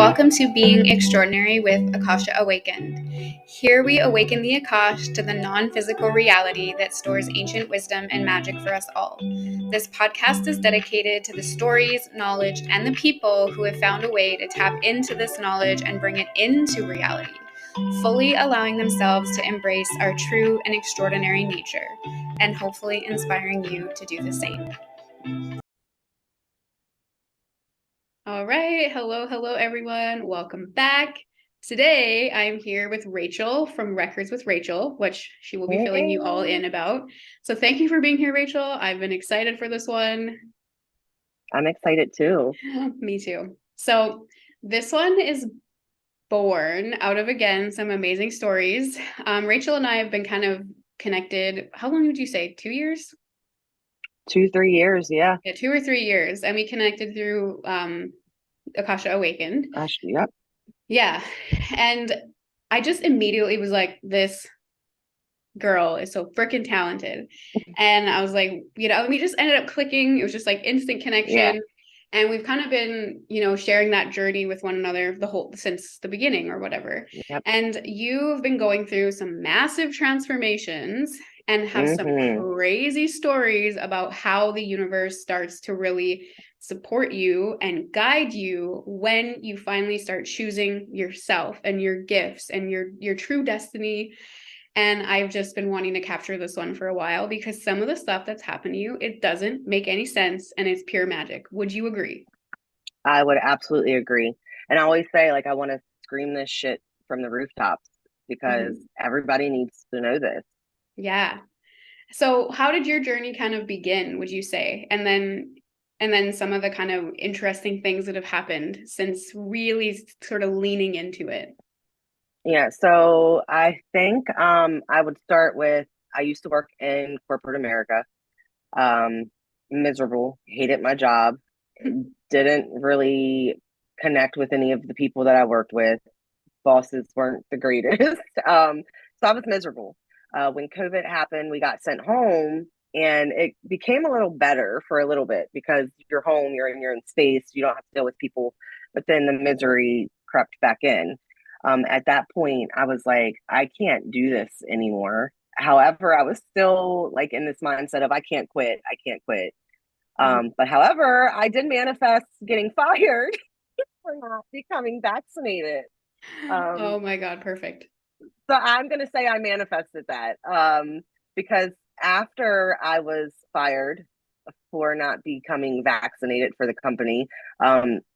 Welcome to Being Extraordinary with Akasha Awakened. Here we awaken the Akash to the non-physical reality that stores ancient wisdom and magic for us all. This podcast is dedicated to the stories, knowledge, and the people who have found a way to tap into this knowledge and bring it into reality, fully allowing themselves to embrace our true and extraordinary nature, and hopefully inspiring you to do the same. All right. Hello, everyone. Welcome back. Today, I'm here with Rachel from Records with Rachel, which she will be filling you all in about. So thank you for being here, Rachel. I've been excited for this one. I'm excited too. Me too. So this one is born out of, again, some amazing stories. Rachel and I have been kind of connected. How long would you say? 2 years? 2-3 years, yeah. Yeah, 2 or 3 years. And we connected through Akasha Awakened. Yep. Yeah. And I just immediately was like, this girl is so freaking talented. And I was like, we just ended up clicking. It was just like instant connection. Yeah. And we've kind of been, sharing that journey with one another since the beginning or whatever. Yep. And you've been going through some massive transformations and have some crazy stories about how the universe starts to really support you and guide you when you finally start choosing yourself and your gifts and your true destiny. And I've just been wanting to capture this one for a while because some of the stuff that's happened to you, it doesn't make any sense and it's pure magic. Would you agree? I would absolutely agree. And I always say, I want to scream this shit from the rooftops because everybody needs to know this. Yeah. So how did your journey kind of begin, would you say? And then some of the kind of interesting things that have happened since really sort of leaning into it. Yeah, so I think I would start with, I used to work in corporate America. Miserable, hated my job, didn't really connect with any of the people that I worked with. Bosses weren't the greatest. So I was miserable. When COVID happened, we got sent home and it became a little better for a little bit because you're home, you're in your own space, you don't have to deal with people, but then the misery crept back in. At that point, I was like, I can't do this anymore. However, I was still in this mindset of I can't quit. But however, I did manifest getting fired for not becoming vaccinated. Oh my God, perfect. So I'm going to say I manifested that because after I was fired for not becoming vaccinated for the company,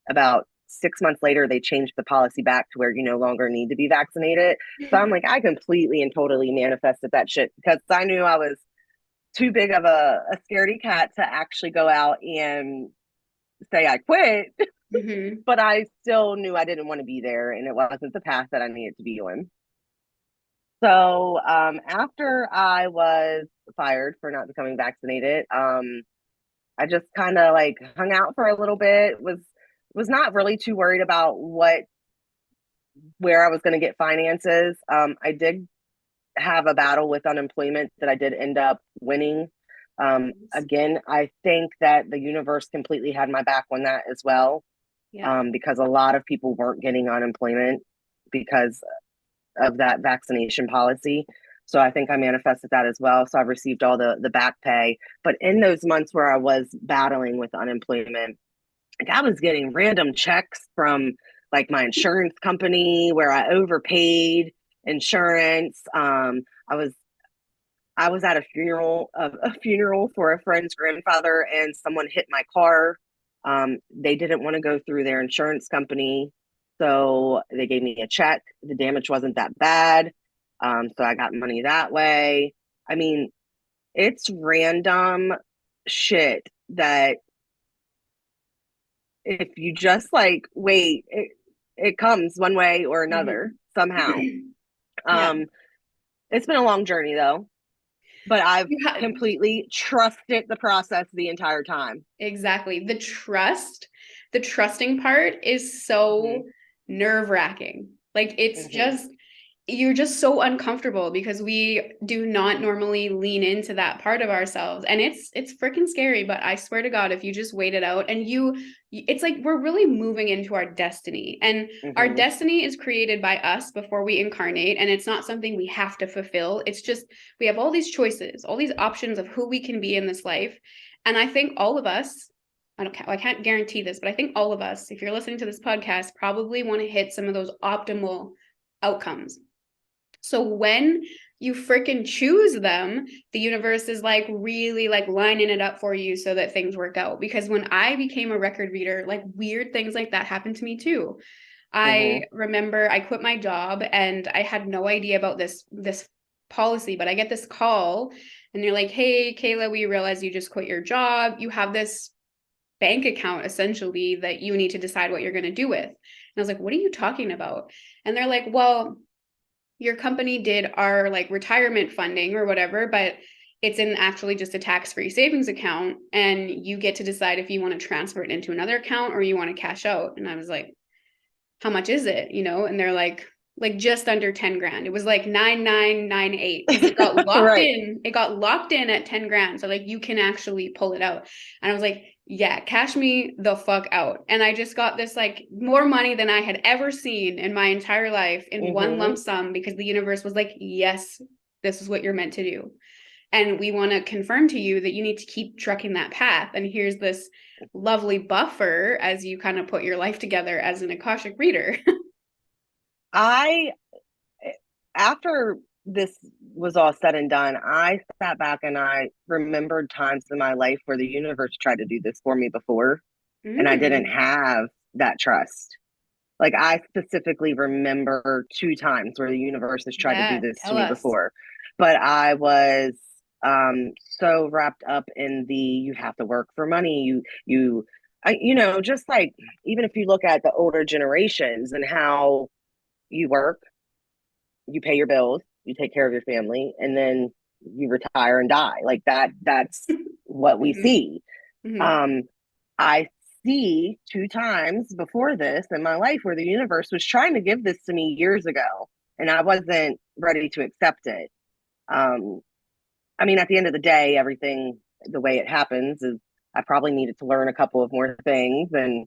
about 6 months later, they changed the policy back to where you no longer need to be vaccinated. So I'm like, I completely and totally manifested that shit because I knew I was too big of a scaredy cat to actually go out and say I quit. But I still knew I didn't want to be there and it wasn't the path that I needed to be on. So after I was fired for not becoming vaccinated, I just kind of hung out for a little bit, was not really too worried about where I was going to get finances. I did have a battle with unemployment that I did end up winning. Again, I think that the universe completely had my back on that as well. Yeah. Because a lot of people weren't getting unemployment because of that vaccination policy. So I think I manifested that as well. So I've received all the back pay. But in those months where I was battling with unemployment, I was getting random checks from my insurance company where I overpaid insurance. I was at a funeral for a friend's grandfather and someone hit my car. They didn't want to go through their insurance company. So they gave me a check. The damage wasn't that bad. So I got money that way. I mean, it's random shit that if you just wait, it comes one way or another somehow. It's been a long journey though, but I've completely trusted the process the entire time. Exactly. The trusting part is so nerve-wracking. It's just, you're just so uncomfortable because we do not normally lean into that part of ourselves, and it's freaking scary. But I swear to God, if you just wait it out, and it's like we're really moving into our destiny, and our Mm-hmm. destiny is created by us before we incarnate, and it's not something we have to fulfill. It's just we have all these choices, all these options of who we can be in this life. And I think all of us, I can't guarantee this, but I think all of us, if you're listening to this podcast, probably want to hit some of those optimal outcomes. So when you freaking choose them, the universe is like really like lining it up for you so that things work out. Because when I became a record reader, like weird things like that happened to me too. I remember I quit my job and I had no idea about this policy, but I get this call and they're like, "Hey, Kayla, we realize you just quit your job. You have this bank account essentially that you need to decide what you're going to do with." And I was like, "What are you talking about?" And they're like, "Well, your company did our like retirement funding or whatever, but it's in actually just a tax-free savings account, and you get to decide if you want to transfer it into another account or you want to cash out." And I was like, "How much is it?" And they're like just under 10 grand. It was like 9,998. It got locked Right. in. It got locked in at 10 grand. So like you can actually pull it out. And I was like, yeah, cash me the fuck out. And I just got this like more money than I had ever seen in my entire life in one lump sum because the universe was like, yes, this is what you're meant to do. And we want to confirm to you that you need to keep trucking that path. And here's this lovely buffer as you kind of put your life together as an Akashic reader. I, after this was all said and done, I sat back and I remembered times in my life where the universe tried to do this for me before, and I didn't have that trust. Like, I specifically remember 2 times where the universe has tried to do this to Tell me us. before, but I was so wrapped up in the you have to work for money. Just like, even if you look at the older generations and how you work, you pay your bills, you take care of your family, and then you retire and die. Like that's what we Mm-hmm. see. Mm-hmm. Um, I see 2 times before this in my life where the universe was trying to give this to me years ago, and I wasn't ready to accept it. Um, I mean, at the end of the day, everything the way it happens is I probably needed to learn a couple of more things and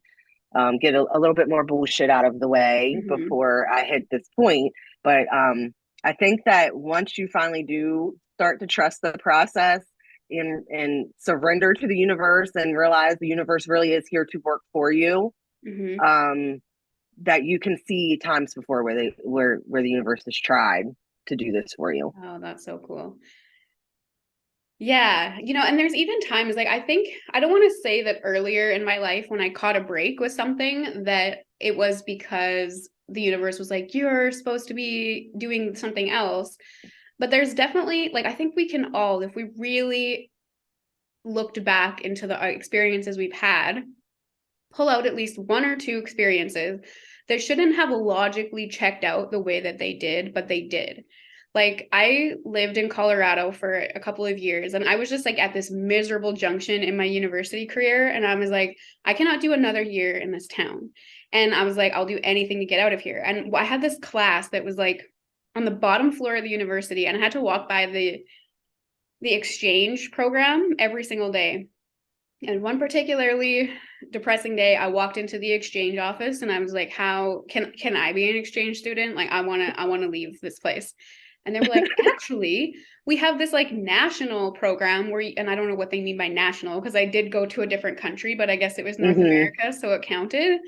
get a little bit more bullshit out of the way Mm-hmm. before I hit this point. But I think that once you finally do start to trust the process and surrender to the universe and realize the universe really is here to work for you, Mm-hmm. um, that you can see times before where the universe has tried to do this for you. Oh, that's so cool. Yeah, and there's even times like I think I don't want to say that earlier in my life when I caught a break with something that it was because the universe was like, you're supposed to be doing something else. But there's definitely like I think we can all, if we really looked back into the experiences we've had, pull out at least one or two experiences that shouldn't have logically checked out the way that they did, but they did. Like I lived in Colorado for a couple of years and I was just like at this miserable junction in my university career. And I was like, I cannot do another year in this town. And I was like, I'll do anything to get out of here. And I had this class that was like on the bottom floor of the university and I had to walk by the exchange program every single day. And one particularly depressing day, I walked into the exchange office and I was like, "How can I be an exchange student? Like, I want to leave this place." And they were like, "Actually, we have this like national program where," and I don't know what they mean by national because I did go to a different country, but I guess it was North Mm-hmm. America, so it counted.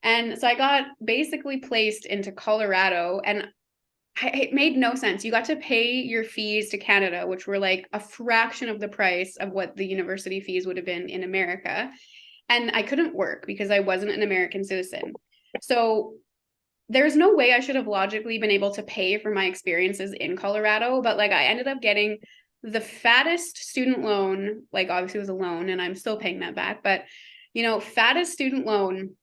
And so I got basically placed into Colorado, and it made no sense. You got to pay your fees to Canada, which were like a fraction of the price of what the university fees would have been in America. And I couldn't work because I wasn't an American citizen. So there's no way I should have logically been able to pay for my experiences in Colorado. But like I ended up getting the fattest student loan, like obviously it was a loan and I'm still paying that back, but fattest student loan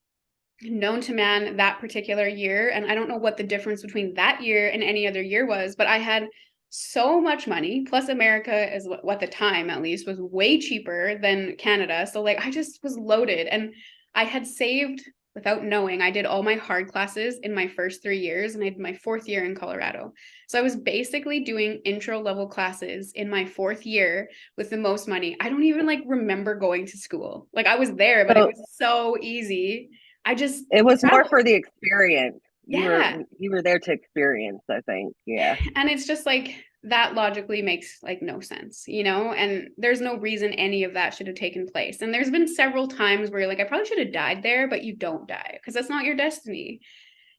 known to man that particular year. And I don't know what the difference between that year and any other year was, but I had so much money. Plus, America is what the time at least was way cheaper than Canada. So, like, I just was loaded and I had saved without knowing, I did all my hard classes in my first 3 years, and I did my fourth year in Colorado. So I was basically doing intro level classes in my fourth year with the most money. I don't even like remember going to school. Like I was there, but it So was so easy. I just it was more traveled. for the experience. Yeah. You were there to experience, I think. Yeah. And it's just like that logically makes like no sense, you know? And there's no reason any of that should have taken place. And there's been several times where you're like, I probably should have died there, but you don't die because that's not your destiny.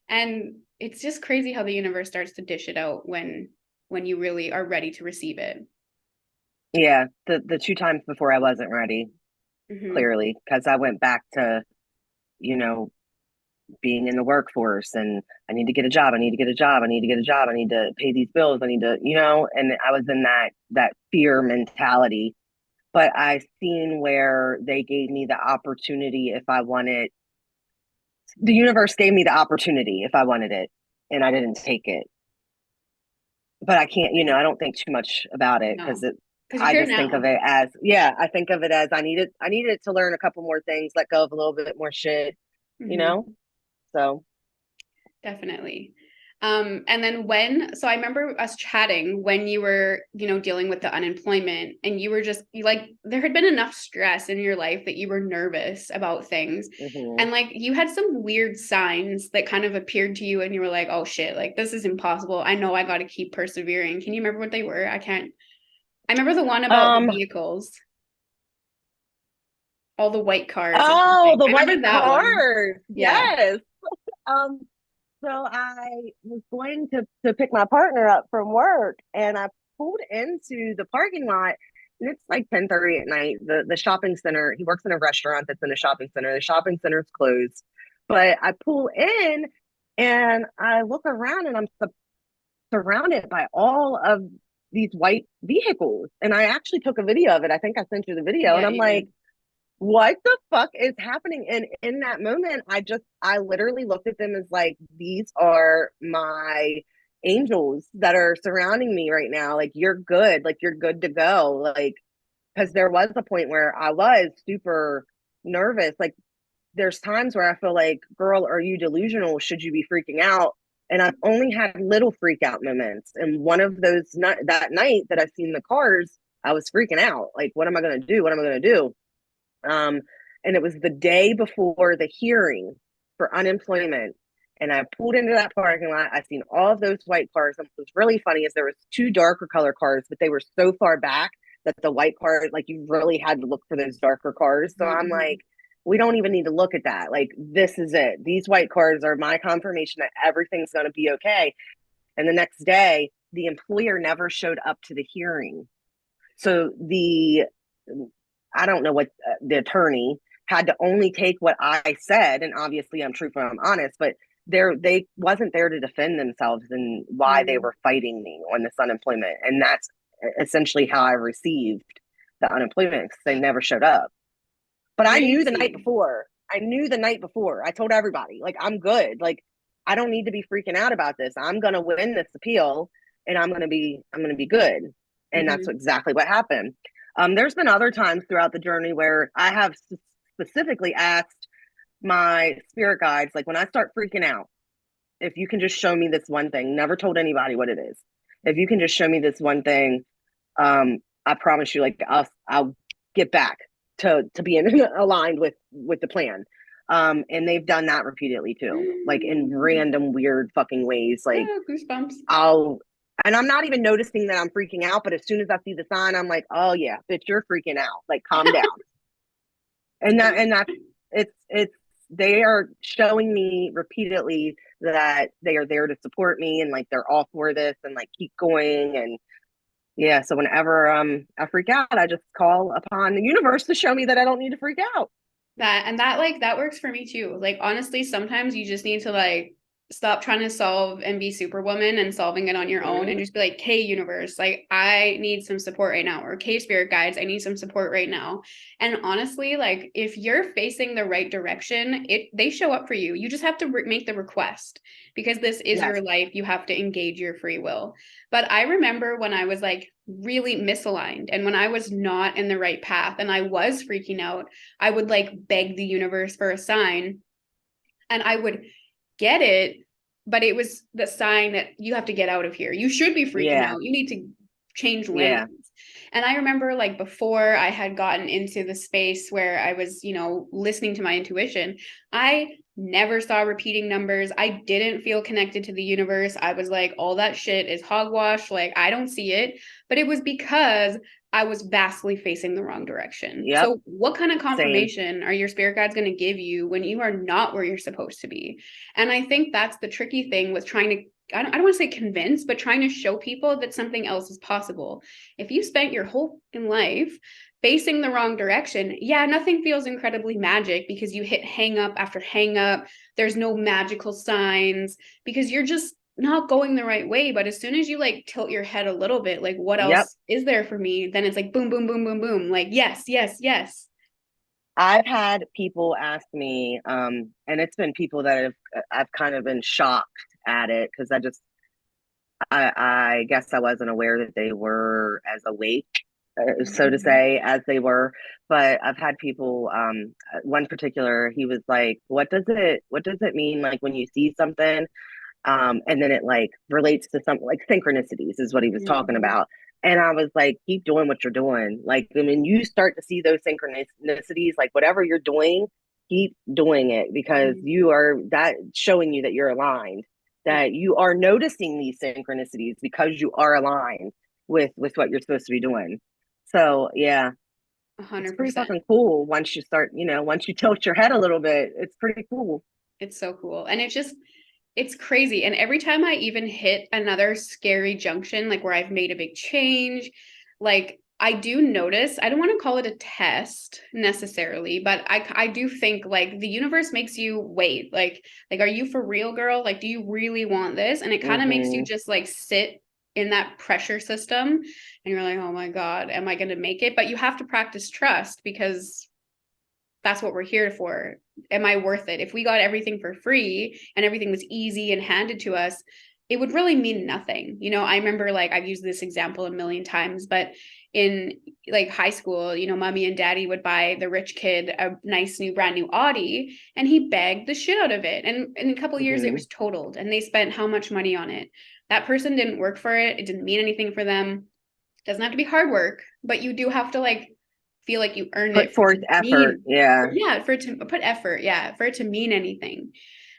And it's just crazy how the universe starts to dish it out when you really are ready to receive it. Yeah. The two times before I wasn't ready, Mm-hmm. clearly, because I went back to, you know, being in the workforce and I need to get a job. I need to get a job. I need to get a job. I need to pay these bills. I need to, and I was in that fear mentality. But I seen where they gave me the opportunity if I wanted. The universe gave me the opportunity if I wanted it, and I didn't take it. But I can't, I don't think too much about it because No, because you're I here just think of now. it as, yeah, I think of it as I needed to learn a couple more things, let go of a little bit more shit, you know? Mm-hmm. So, Definitely. And then so I remember us chatting when you were, dealing with the unemployment and you were just you like, there had been enough stress in your life that you were nervous about things. mhm. And like you had some weird signs that kind of appeared to you and you were like, oh shit, like this is impossible. I know I got to keep persevering. Can you remember what they were? I remember the one about the Um, vehicles, all the white cars or oh, something. the I remember white that one. cars. Yeah. Yes. Um, so I was going to pick my partner up from work and I pulled into the parking lot and it's like 10:30 at night. The shopping center, he works in a restaurant that's in a shopping center. The shopping center's closed. But I pull in and I look around and I'm surrounded by all of these white vehicles. And I actually took a video of it. I think I sent you the video. And Yeah, I'm you like, did. what the fuck is happening? And in that moment, I literally looked at them as like, these are my angels that are surrounding me right now. Like, you're good. Like, you're good to go. Like, because there was a point where I was super nervous. Like, there's times where I feel like, girl, are you delusional? Should you be freaking out? And I've only had little freak out moments. And one of those, that night that I seen the cars, I was freaking out. Like, what am I going to do? What am I going to do? Um, and it was the day before the hearing for unemployment. And I pulled into that parking lot. I seen all of those white cars. And what was really funny is there was two darker color cars, but they were so far back that the white cars, like you really had to look for those darker cars. So I'm Mm-hmm. like, we don't even need to look at that. Like, this is it. These white cars are my confirmation that everything's going to be okay. And the next day, the employer never showed up to the hearing. So I don't know what the attorney had to only take what I said, and obviously I'm truthful, I'm honest, but they wasn't there to defend themselves and why they Mm-hmm. were fighting me on this unemployment, and that's essentially how I received the unemployment because they never showed up. But I knew the night Crazy. before. I knew the night before. I told everybody, like, I'm good. Like, I don't need to be freaking out about this. I'm gonna win this appeal, and I'm gonna be good. And that's Mm-hmm. exactly what happened. There's been other times throughout the journey where I have specifically asked my spirit guides, like when I start freaking out, if you can just show me this one thing, never told anybody what it is. If you can just show me this one thing, I promise you, like I'll get back to being aligned with the plan. And they've done that repeatedly too, like in random weird fucking ways. Like Oh, goosebumps. I'll and I'm not even noticing that I'm freaking out, but as soon as I see the sign, I'm like, oh yeah, bitch, you're freaking out. Like calm down. And that's it's they are showing me repeatedly that they are there to support me and like they're all for this and like keep going and yeah, so whenever I freak out, I just call upon the universe to show me that I don't need to freak out. That works for me too. Like honestly, sometimes you just need to like stop trying to solve and be superwoman and solving it on your own and Mm-hmm. just be like, "Hey universe, like I need some support right now," or "Hey spirit guides, I need some support right now." And honestly, like if you're facing the right direction, they show up for you. You just have to make the request because this is Yes. your life. You have to engage your free will. But I remember when I was like really misaligned and when I was not in the right path and I was freaking out, I would like beg the universe for a sign. And I would get it, but it was the sign that you have to get out of here. You should be freaking out. You need to change lanes. And I remember like before I had gotten into the space where I was, you know, listening to my intuition, I never saw repeating numbers. I didn't feel connected to the universe. I was like, all that shit is hogwash. Like, I don't see it. But it was because I was vastly facing the wrong direction. Yep. So what kind of confirmation are your spirit guides going to give you when you are not where you're supposed to be? And I think that's the tricky thing with trying to, I don't want to say convince, but trying to show people that something else is possible. If you spent your whole life facing the wrong direction, yeah, nothing feels incredibly magic because you hit hang up after hang up. There's no magical signs because you're just not going the right way. But as soon as you like tilt your head a little bit, like what else is there for me? Then it's like boom, boom, boom, boom, boom. Like, yes, yes, yes. I've had people ask me, and it's been people that I've kind of been shocked at it because I guess I wasn't aware that they were as awake, so to say, as they were. But I've had people, one particular, he was like, what does it mean like when you see something, and then it like relates to something like synchronicities is what he was talking about. And I was like, keep doing what you're doing. Like, I mean, you start to see those synchronicities, like whatever you're doing, keep doing it because you are that showing you that you're aligned, that you are noticing these synchronicities because you are aligned with what you're supposed to be doing. So yeah, 100%. It's pretty fucking cool once you start, you know, once you tilt your head a little bit, it's pretty cool. It's so cool. And it's crazy. And every time I even hit another scary junction, like where I've made a big change, like I do notice, I don't want to call it a test necessarily, but I do think like the universe makes you wait. Like, are you for real, girl? Like, do you really want this? And it kind of makes you just like sit in that pressure system and you're like, oh my God, am I going to make it? But you have to practice trust because that's what we're here for. Am I worth it? If we got everything for free and everything was easy and handed to us, it would really mean nothing. You know, I remember like I've used this example a million times, but in like high school, you know, mommy and daddy would buy the rich kid a nice new brand new Audi and he begged the shit out of it. And in a couple of years it was totaled and they spent how much money on it? That person didn't work for it. It didn't mean anything for them. It doesn't have to be hard work, but you do have to like feel like you earned it. Put forth effort. For it to put effort. Yeah. For it to mean anything.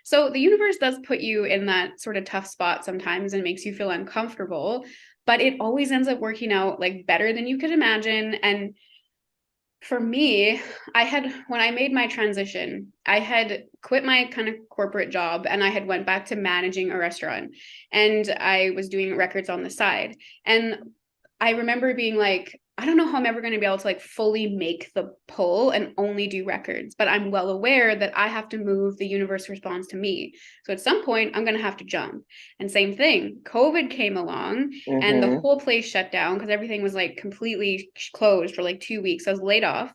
So the universe does put you in that sort of tough spot sometimes and makes you feel uncomfortable, but it always ends up working out like better than you could imagine. And for me, when I made my transition, I had quit my kind of corporate job and I had went back to managing a restaurant and I was doing records on the side. And I remember being like, I don't know how I'm ever going to be able to like fully make the pull and only do records, but I'm well aware that I have to move, the universe responds to me. So at some point I'm going to have to jump. And same thing, COVID came along and the whole place shut down because everything was like completely closed for like 2 weeks. I was laid off.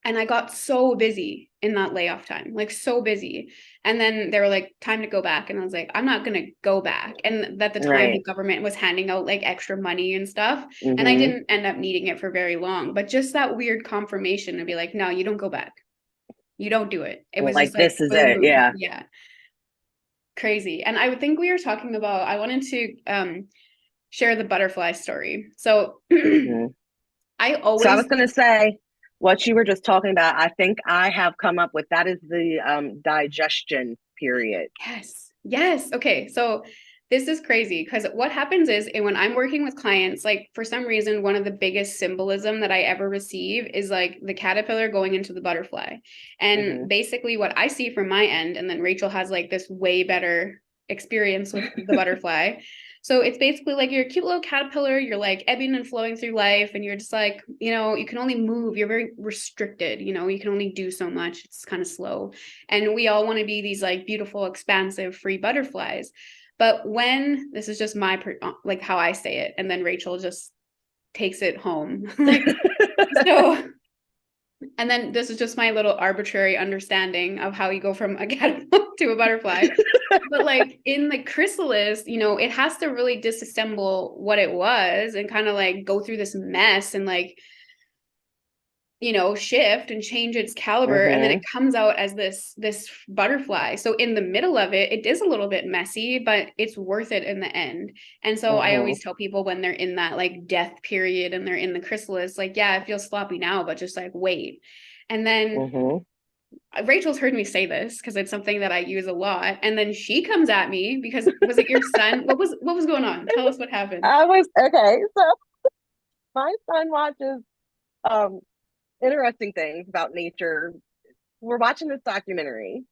And I got so busy in that layoff time, like so busy. And then they were like, time to go back. And I was like, I'm not going to go back. And at the time, the government was handing out like extra money and stuff. And I didn't end up needing it for very long. But just that weird confirmation to be like, no, you don't go back. You don't do it. It was like, just like, this is it. Yeah. Yeah. Crazy. And I would think we were talking about, I wanted to share the butterfly story. So I was going to say, what you were just talking about, I think I have come up with that is the digestion period. Yes. Okay. So this is crazy because what happens is when I'm working with clients, like for some reason, one of the biggest symbolism that I ever receive is like the caterpillar going into the butterfly. And basically what I see from my end, and then Rachel has like this way better experience with the butterfly. So it's basically like you're a cute little caterpillar, you're like ebbing and flowing through life and you're just like, you know, you can only move, you're very restricted, you know, you can only do so much. It's kind of slow. And we all want to be these like beautiful, expansive, free butterflies. But when this is just my like how I say it, and then Rachel just takes it home. So and then this is just my little arbitrary understanding of how you go from a caterpillar to a butterfly. But like in the chrysalis, you know, it has to really disassemble what it was and kind of like go through this mess and like, shift and change its caliber, and then it comes out as this butterfly. So in the middle of it, it is a little bit messy, but it's worth it in the end. And so I always tell people when they're in that like death period and they're in the chrysalis, like, yeah, it feels sloppy now, but just like wait. And then Rachel's heard me say this because it's something that I use a lot. And then she comes at me because, was it your son? What was going on? Tell us what happened. Okay. So my son watches interesting things about nature. We're watching this documentary,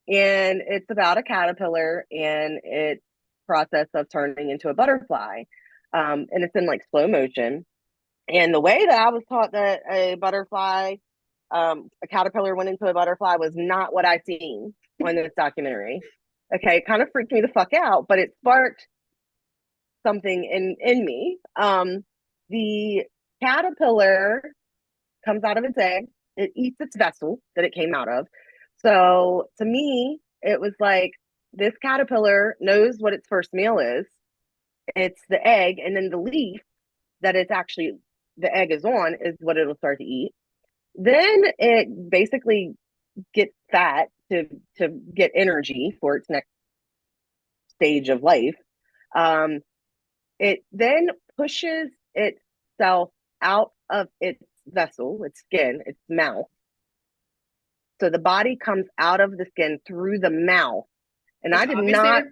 and it's about a caterpillar and its process of turning into a butterfly. And it's in like slow motion. And the way that I was taught that a caterpillar went into a butterfly was not what I seen on this documentary. Okay, it kind of freaked me the fuck out, but it sparked something in me. The caterpillar comes out of its egg. It eats its vessel that it came out of. So to me, it was like this caterpillar knows what its first meal is. It's the egg, and then the leaf that it's actually the egg is on is what it'll start to eat. Then it basically gets fat to get energy for its next stage of life. It then pushes itself out of its vessel, its skin, its mouth. So the body comes out of the skin through the mouth. And Which I did not.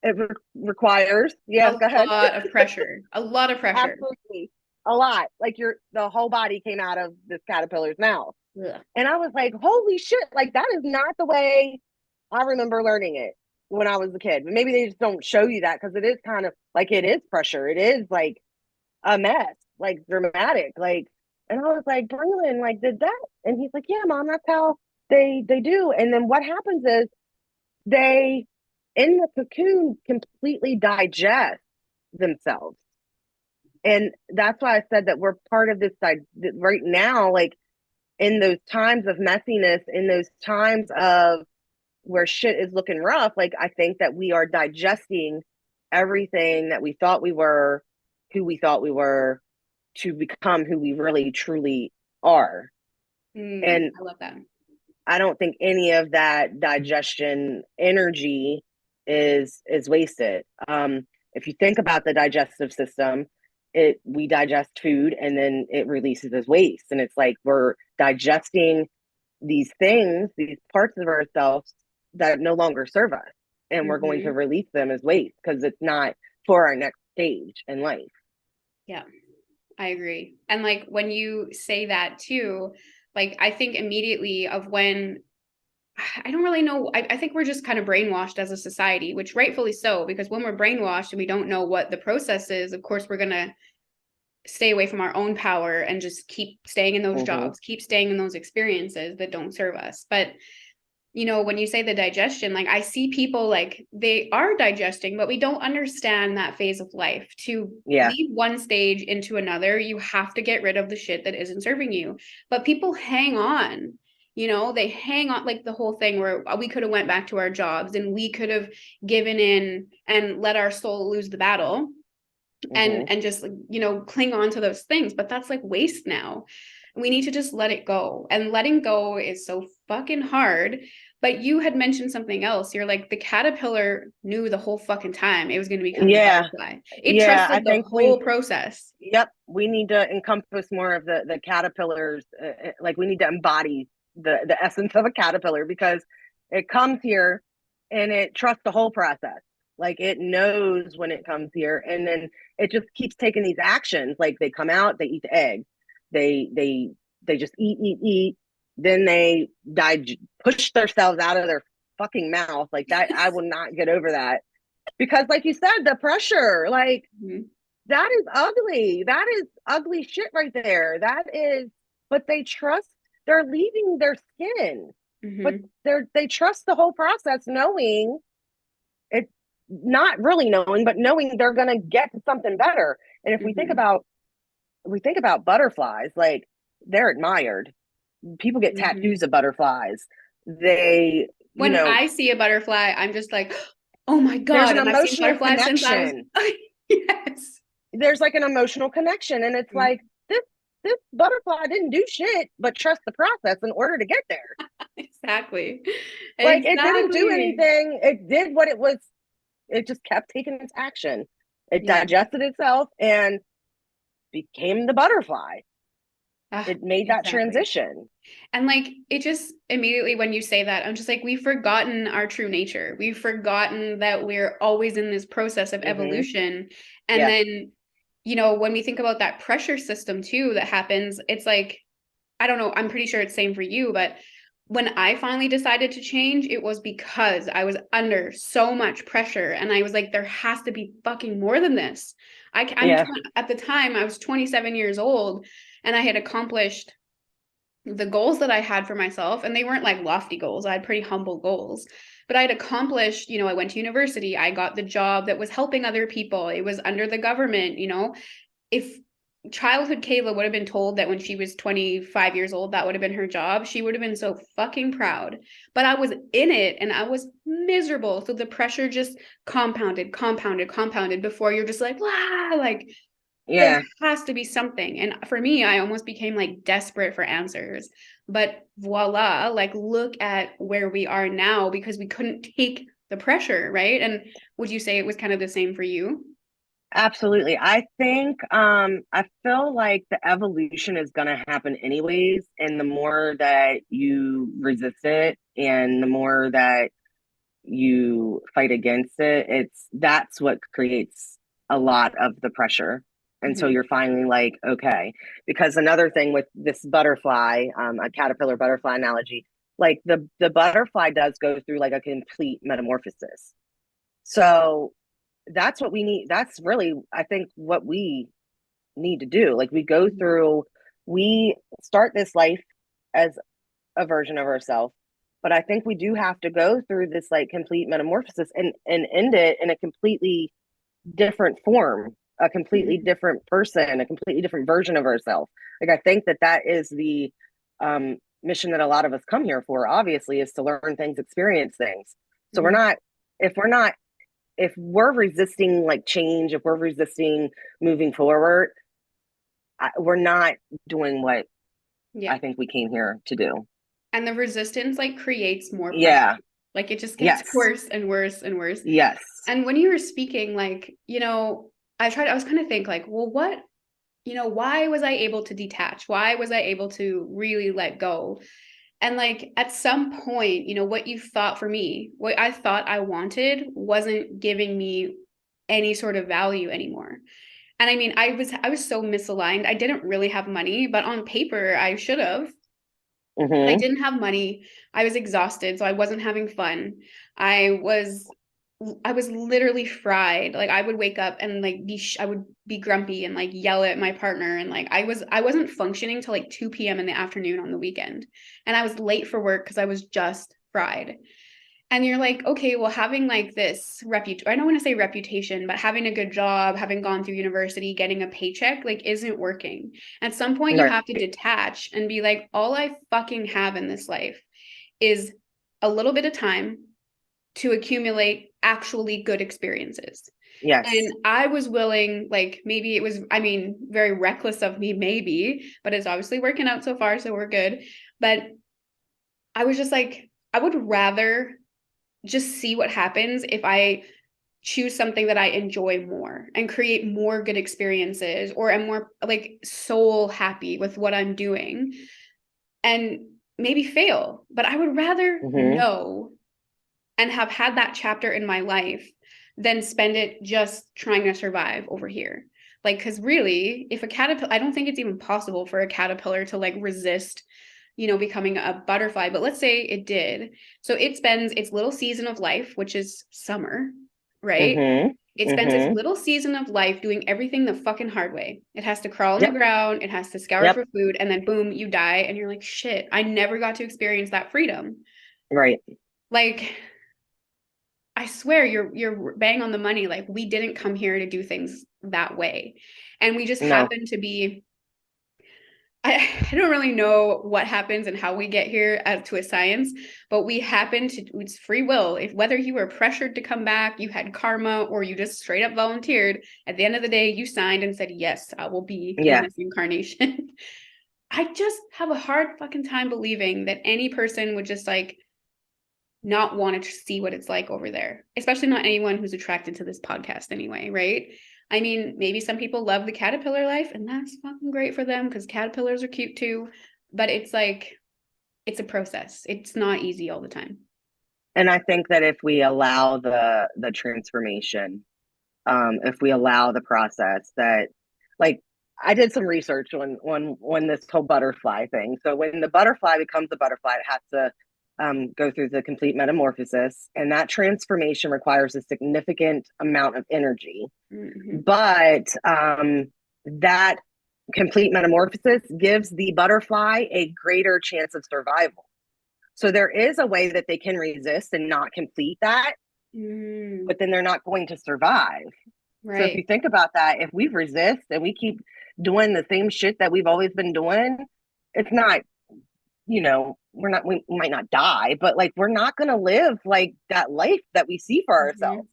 It requires, yeah, go ahead. A lot of pressure. A lot of pressure. Absolutely. A lot. Like the whole body came out of this caterpillar's mouth. Yeah. And I was like, holy shit, like that is not the way I remember learning it when I was a kid. Maybe they just don't show you that because it is kind of like it is pressure. It is like a mess, like dramatic. Like, and I was like, Braylon, like, did that? And he's like, yeah, Mom, that's how they do. And then what happens is they in the cocoon completely digest themselves. And that's why I said that we're part of this right now, like in those times of messiness, in those times of where shit is looking rough, like I think that we are digesting everything that we thought we were, who we thought we were, to become who we really truly are. And I love that. I don't think any of that digestion energy is wasted. If you think about the digestive system, we digest food and then it releases as waste. And it's like we're digesting these things, these parts of ourselves that no longer serve us. And we're going to release them as waste because it's not for our next stage in life. Yeah, I agree. And like when you say that too, like I think immediately of when I don't really know. I think we're just kind of brainwashed as a society, which rightfully so, because when we're brainwashed and we don't know what the process is, of course, we're going to stay away from our own power and just keep staying in those jobs, keep staying in those experiences that don't serve us. But, when you say the digestion, like I see people like they are digesting, but we don't understand that phase of life. To leave one stage into another, you have to get rid of the shit that isn't serving you. But people hang on. They hang on, like the whole thing where we could have went back to our jobs and we could have given in and let our soul lose the battle and just, cling on to those things. But that's like waste now. We need to just let it go. And letting go is so fucking hard. But you had mentioned something else. You're like, the caterpillar knew the whole fucking time it was going to become a butterfly. It trusted the whole process. Yep. We need to encompass more of the caterpillars. Like we need to embody the essence of a caterpillar because it comes here and it trusts the whole process. Like it knows when it comes here, and then it just keeps taking these actions. Like they come out, they eat the egg, they just eat. Then they push themselves out of their fucking mouth. Like that, I will not get over that because, like you said, the pressure, like that is ugly. That is ugly shit right there. That is, but they trust. They're leaving their skin, but they trust the whole process, knowing it's not really knowing, but knowing they're going to get to something better. And if we think about butterflies, like they're admired. People get tattoos of butterflies. When I see a butterfly, I'm just like, oh my God. There's an emotional connection. Yes. There's like an emotional connection. And it's like, this butterfly didn't do shit but trust the process in order to get there. Exactly. Like it didn't do Exactly. anything. It did what it was. It just kept taking its action. It Yeah. digested itself and became the butterfly. Ah, It made that exactly. transition. And like it just immediately when you say that, I'm just like, we've forgotten our true nature. We've forgotten that we're always in this process of Mm-hmm. evolution. And Yes. then, you know, when we think about that pressure system too that happens, it's like, I don't know, I'm pretty sure it's same for you, but when I finally decided to change, it was because I was under so much pressure and I was like, there has to be fucking more than this. Yeah. At the time I was 27 years old and I had accomplished the goals that I had for myself, and they weren't like lofty goals. I had pretty humble goals, but I'd accomplished, you know, I went to university, I got the job that was helping other people. It was under the government, you know. If childhood Kayla would have been told that when she was 25 years old, that would have been her job, she would have been so fucking proud. But I was in it and I was miserable. So the pressure just compounded, compounded, compounded before you're just like, ah, like there Yeah. has to be something. And for me, I almost became like desperate for answers. But voila, like look at where we are now because we couldn't take the pressure, right? And would you say it was kind of the same for you? Absolutely. I think I feel like the evolution is going to happen anyways, and the more that you resist it and the more that you fight against it, that's what creates a lot of the pressure. And so Mm-hmm. you're finally like, okay, because another thing with this butterfly, a caterpillar butterfly analogy, like the butterfly does go through like a complete metamorphosis. So that's what we need. That's really, I think, what we need to do. Like we start this life as a version of ourselves, but I think we do have to go through this like complete metamorphosis and end it in a completely different form, a completely Mm-hmm. different person, a completely different version of ourselves. Like I think that is the mission that a lot of us come here for. Obviously, is to learn things, experience things. So we're Mm-hmm. not if we're not if we're resisting like change, if we're resisting moving forward, we're not doing what Yeah. I think we came here to do. And the resistance like creates more pressure. Yeah. Like it just gets Yes. worse and worse and worse. Yes. And when you were speaking, like, you know, I was kind of think like, well, what, you know, why was I able to detach? Why was I able to really let go? And like at some point, you know, what you thought for me, what I thought I wanted wasn't giving me any sort of value anymore. And I mean, I was so misaligned. I didn't really have money, but on paper I should have. But I Mm-hmm. didn't have money. I was exhausted, so I wasn't having fun. I was I was literally fried. Like I would wake up and like I would be grumpy and like yell at my partner and like I wasn't functioning till like 2 p.m. in the afternoon on the weekend. And I was late for work because I was just fried. And you're like, okay, well, having like this I don't want to say reputation, but having a good job, having gone through university, getting a paycheck, like isn't working. At some point, you Right. have to detach and be like, all I fucking have in this life is a little bit of time to accumulate actually good experiences. And Yes. I was willing, like maybe it was, I mean, very reckless of me, maybe, but it's obviously working out so far, so we're good. But I was just like, I would rather just see what happens if I choose something that I enjoy more and create more good experiences or am more like soul happy with what I'm doing and maybe fail. But I would rather Mm-hmm. know and have had that chapter in my life than spend it just trying to survive over here. Like, because really, if a caterpillar, I don't think it's even possible for a caterpillar to like resist, you know, becoming a butterfly. But let's say it did. So it spends its little season of life, which is summer, right? Mm-hmm. It spends its Mm-hmm. little season of life doing everything the fucking hard way. It has to crawl on the Yep. ground, it has to scour Yep. for food, and then boom, you die. And you're like, shit, I never got to experience that freedom. Right. Like, I swear you're bang on the money. Like we didn't come here to do things that way. And we just No. happen to be I don't really know what happens and how we get here to a science, but we happen to, it's free will. If whether you were pressured to come back, you had karma, or you just straight up volunteered, at the end of the day, you signed and said, yes, I will be in this incarnation. I just have a hard fucking time believing that any person would just like not want to see what it's like over there, especially not anyone who's attracted to this podcast anyway, right? I mean, maybe some people love the caterpillar life and that's fucking great for them because caterpillars are cute too. But it's like, it's a process. It's not easy all the time. And I think that if we allow the transformation, if we allow the process, that like I did some research on this whole butterfly thing. So when the butterfly becomes a butterfly, it has to go through the complete metamorphosis, and that transformation requires a significant amount of energy. Mm-hmm. But that complete metamorphosis gives the butterfly a greater chance of survival. So there is a way that they can resist and not complete that, but then they're not going to survive. Right. So if you think about that, if we resist and we keep doing the same shit that we've always been doing, it's not, we might not die, but like, we're not going to live like that life that we see for ourselves.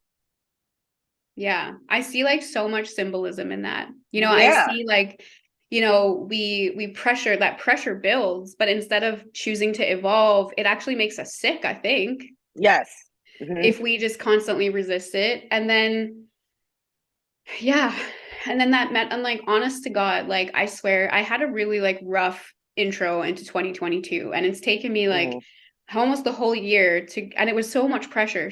Yeah. I see like so much symbolism in that, I see like, we pressure, that pressure builds, but instead of choosing to evolve, it actually makes us sick, I think. Yes. Mm-hmm. If we just constantly resist it. And then, and then that meant, I'm like, honest to God, like, I swear I had a really like rough intro into 2022, and it's taken me like almost the whole year and it was so much pressure.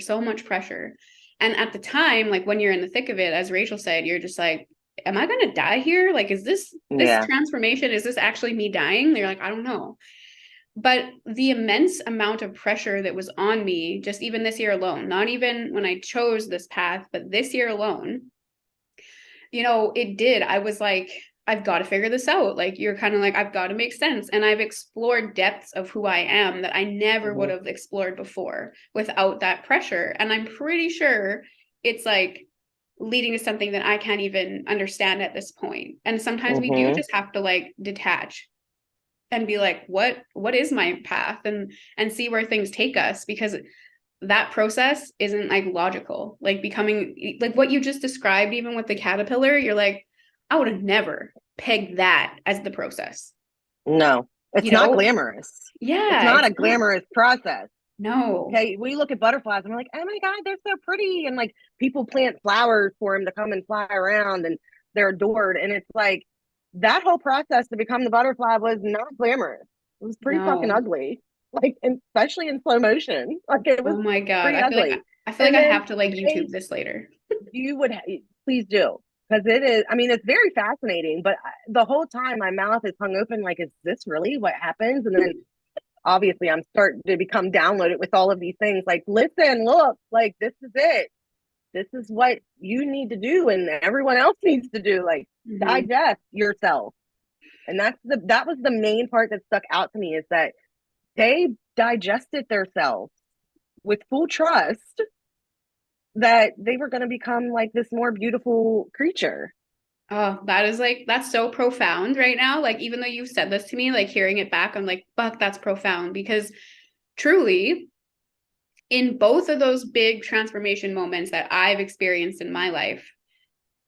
And at the time, like when you're in the thick of it, as Rachel said, you're just like, am I going to die here? Like, is this transformation? Is this actually me dying? They're like, I don't know. But the immense amount of pressure that was on me, just even this year alone, not even when I chose this path, but this year alone, it did. I was like, I've got to figure this out. Like, you're kind of like, I've got to make sense. And I've explored depths of who I am that I never would have explored before without that pressure. And I'm pretty sure it's like leading to something that I can't even understand at this point. And sometimes we do just have to like detach and be like, what is my path, and see where things take us, because that process isn't like logical. Like becoming like what you just described, even with the caterpillar, you're like, I would have never pegged that as the process. No, it's not glamorous. Yeah. It's not a glamorous process. No. Okay. We look at butterflies and we're like, oh my God, they're so pretty. And like people plant flowers for them to come and fly around and they're adored. And it's like that whole process to become the butterfly was not glamorous. It was pretty fucking ugly. Like, especially in slow motion. Like it was. Oh my God. I feel like I have to like YouTube this later. You would please do. Because it is, I mean, it's very fascinating, but the whole time my mouth is hung open, like, is this really what happens? And then obviously I'm starting to become downloaded with all of these things. Like, listen, look, like, this is it. This is what you need to do and everyone else needs to do. Like, digest yourself. And that was the main part that stuck out to me, is that they digested themselves with full trust that they were going to become like this more beautiful creature. Oh, that's so profound right now. Like, even though you said this to me, like hearing it back, I'm like, fuck, that's profound, because truly in both of those big transformation moments that I've experienced in my life,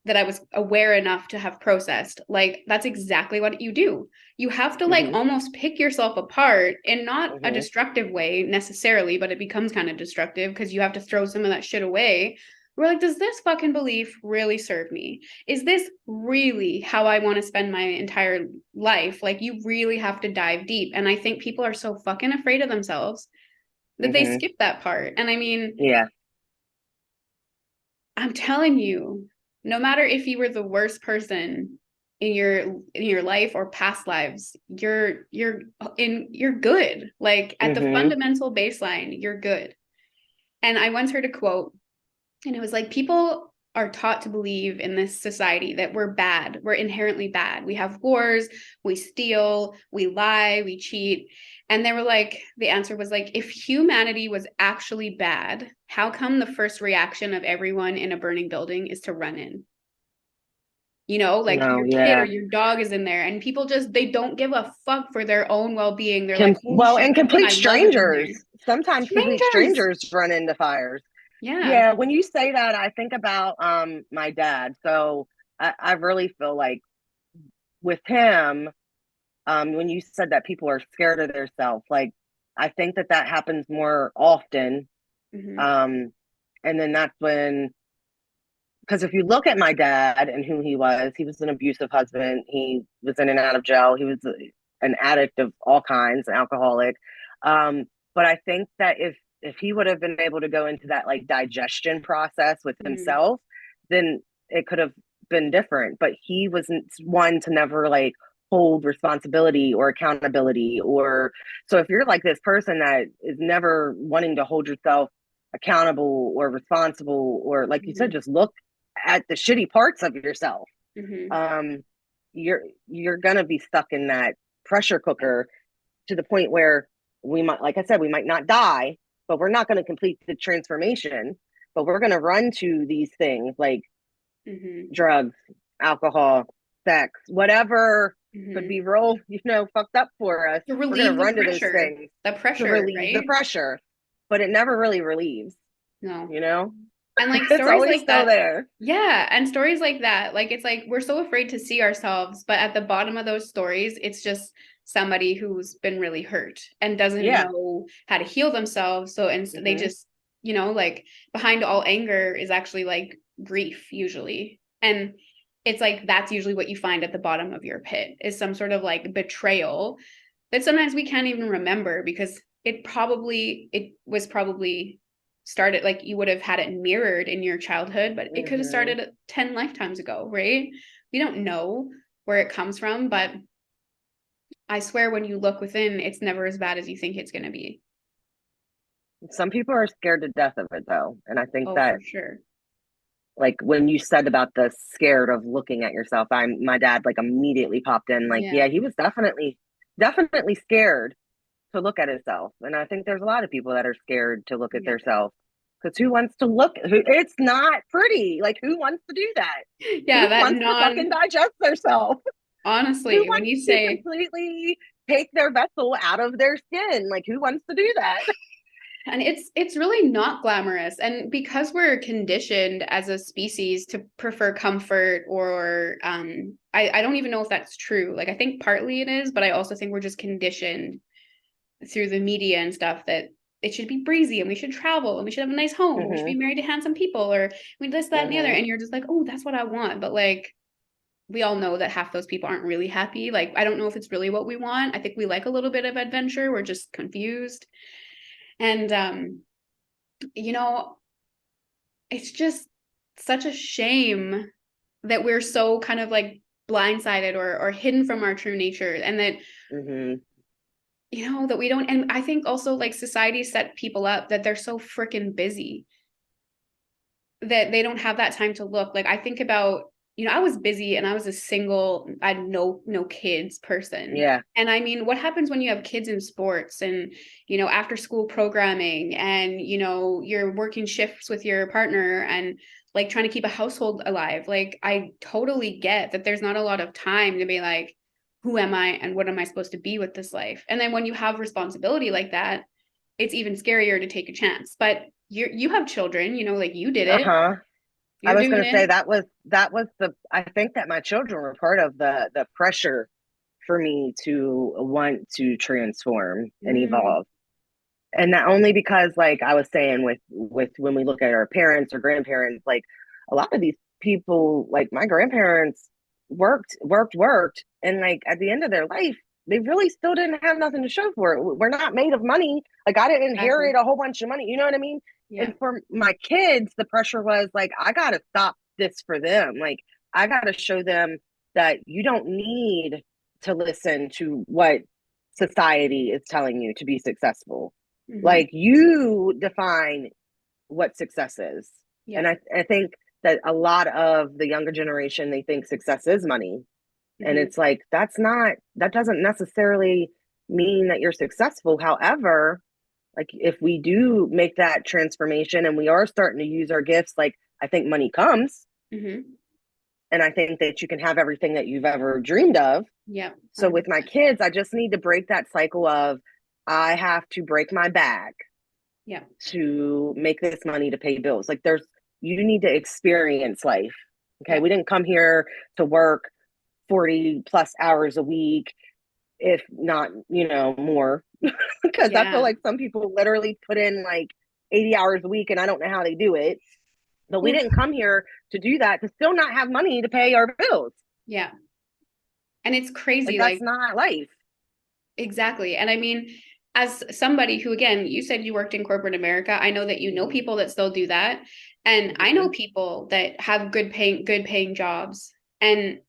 that I was aware enough to have processed, like, that's exactly what you do. You have to like almost pick yourself apart, in not a destructive way necessarily, but it becomes kind of destructive because you have to throw some of that shit away. We're like, does this fucking belief really serve me? Is this really how I want to spend my entire life? Like, you really have to dive deep. And I think people are so fucking afraid of themselves that they skip that part. And I mean, I'm telling you, no matter if you were the worst person in your life or past lives, you're good. Like, at the fundamental baseline, you're good. And I once heard a quote, and it was like, people are taught to believe in this society that we're bad. We're inherently bad. We have wars, we steal, we lie, we cheat. And they were like, the answer was like, if humanity was actually bad, how come the first reaction of everyone in a burning building is to run in? you know, like No, your kid or yeah. your dog is in there, and people just, they don't give a fuck for their own well-being. They're like, oh Well, shit, and everything complete I love is in there. strangers. Sometimes complete Strangers. strangers run into fires. Yeah. Yeah, when you say that, I think about my dad. So I really feel like with him, when you said that people are scared of their self, like I think that that happens more often. Hmm. Um, and then that's when, because if you look at my dad and who he was an abusive husband. He was in and out of jail. He was an addict of all kinds, an alcoholic. But I think that if he would have been able to go into that like digestion process with Hmm. himself, then it could have been different. But he wasn't one to never like hold responsibility or accountability. Or so if you're like this person that is never wanting to hold yourself accountable or responsible, or like you said, Hmm. just look at the shitty parts of yourself, Hmm. um you're gonna be stuck in that pressure cooker to the point where we might, like I said, we might not die, but we're not going to complete the transformation, but we're going to run to these things like Hmm. drugs, alcohol, sex, whatever could Hmm. be real, fucked up for us. To We're going to relieve run to those things the to pressure, relieve the right? pressure, but it never really relieves, No. you know And like it's stories always like still that, there. yeah, and stories like that, like it's like we're so afraid to see ourselves, but at the bottom of those stories, it's just somebody who's been really hurt and doesn't Yeah. know how to heal themselves. So, and they Hmm. just, you know, like behind all anger is actually like grief usually. And it's like that's usually what you find at the bottom of your pit is some sort of like betrayal that sometimes we can't even remember because it was probably started like you would have had it mirrored in your childhood, but it could have Hmm. started 10 lifetimes ago, right? We don't know where it comes from, but I swear when you look within, it's never as bad as you think it's going to be. Some people are scared to death of it though, and I think Oh, that, for sure. like when you said about the scared of looking at yourself, my dad like immediately popped in, like, Yeah. yeah, he was definitely scared to look at himself. And I think there's a lot of people that are scared to look at Yeah. themselves, because who wants to look, it's not pretty, like who wants to do that? Yeah, Who that wants to fucking non, digest themselves? Who honestly, when wants you to say, completely take their vessel out of their skin? Like who wants to do that? and it's really not glamorous. And because we're conditioned as a species to prefer comfort or I don't even know if that's true. Like I think partly it is, but I also think we're just conditioned through the media and stuff that it should be breezy and we should travel and we should have a nice home and we should be Hmm. married to handsome people or we this, that, and the other. Hmm. And you're just like, oh, that's what I want. But like we all know that half those people aren't really happy. Like I don't know if it's really what we want. I think we like a little bit of adventure. We're just confused. And you know, it's just such a shame that we're so kind of like blindsided or hidden from our true nature and that Hmm. you know that we don't. And I think also like society set people up that they're so freaking busy that they don't have that time to look. Like I think about, you know, I was busy and I was a single, I had no kids person. Yeah. And I mean, what happens when you have kids in sports and, you know, after school programming and, you know, you're working shifts with your partner and like trying to keep a household alive? Like I totally get that there's not a lot of time to be like, who am I and what am I supposed to be with this life? And then when you have responsibility like that, it's even scarier to take a chance. But you have children, you know, like you did it. Uh-huh. I You're was doing going to say it. that was the, I think that my children were part of the pressure for me to want to transform and Mm, evolve. And not only because, like I was saying, with when we look at our parents or grandparents, like a lot of these people, like my grandparents, worked, and like at the end of their life, they really still didn't have nothing to show for it. We're not made of money. Like I didn't inherit exactly. a whole bunch of money. You know what I mean? Yeah. And for my kids, the pressure was like, I gotta stop this for them. Like I gotta show them that you don't need to listen to what society is telling you to be successful. Hmm. Like you define what success is. And Yeah. I think that a lot of the younger generation, they think success is money. And Hmm. it's like, that doesn't necessarily mean that you're successful. However, like if we do make that transformation and we are starting to use our gifts, like I think money comes. Hmm. And I think that you can have everything that you've ever dreamed of. Yeah. So with my kids, I just need to break that cycle of I have to break my back Yeah. to make this money to pay bills. Like you need to experience life. Okay. Yeah. We didn't come here to work 40 plus hours a week, if not, more. Because I feel like some people literally put in like 80 hours a week and I don't know how they do it. But we didn't come here to do that, to still not have money to pay our bills. Yeah. And it's crazy. Like, that's not life. Exactly. And I mean, as somebody who, again, you said you worked in corporate America, I know that you know people that still do that. And I know people that have good paying jobs and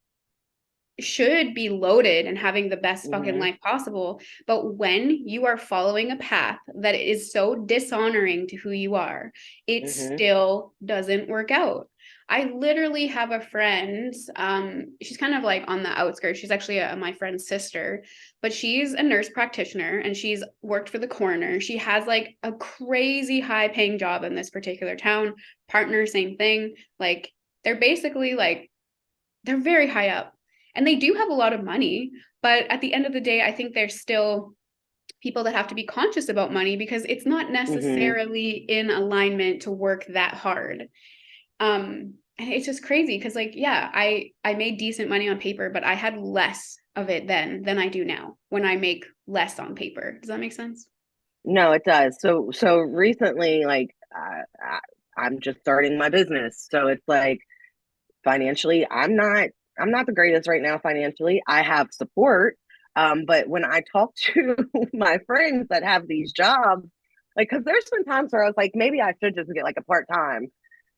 should be loaded and having the best fucking life possible. But when you are following a path that is so dishonoring to who you are, it still doesn't work out. I literally have a friend, she's kind of like on the outskirts. She's actually my friend's sister, but she's a nurse practitioner and she's worked for the coroner. She has like a crazy high paying job in this particular town. Partner, same thing. Like they're basically like, they're very high up. And they do have a lot of money, but at the end of the day, I think there's still people that have to be conscious about money because it's not necessarily in alignment to work that hard. And it's just crazy because like, yeah, I made decent money on paper, but I had less of it then than I do now when I make less on paper. Does that make sense? No, it does. So recently, like I'm just starting my business. So it's like financially, I'm not the greatest right now financially. I have support. But when I talk to my friends that have these jobs, like, because there's been times where I was like, maybe I should just get like a part-time.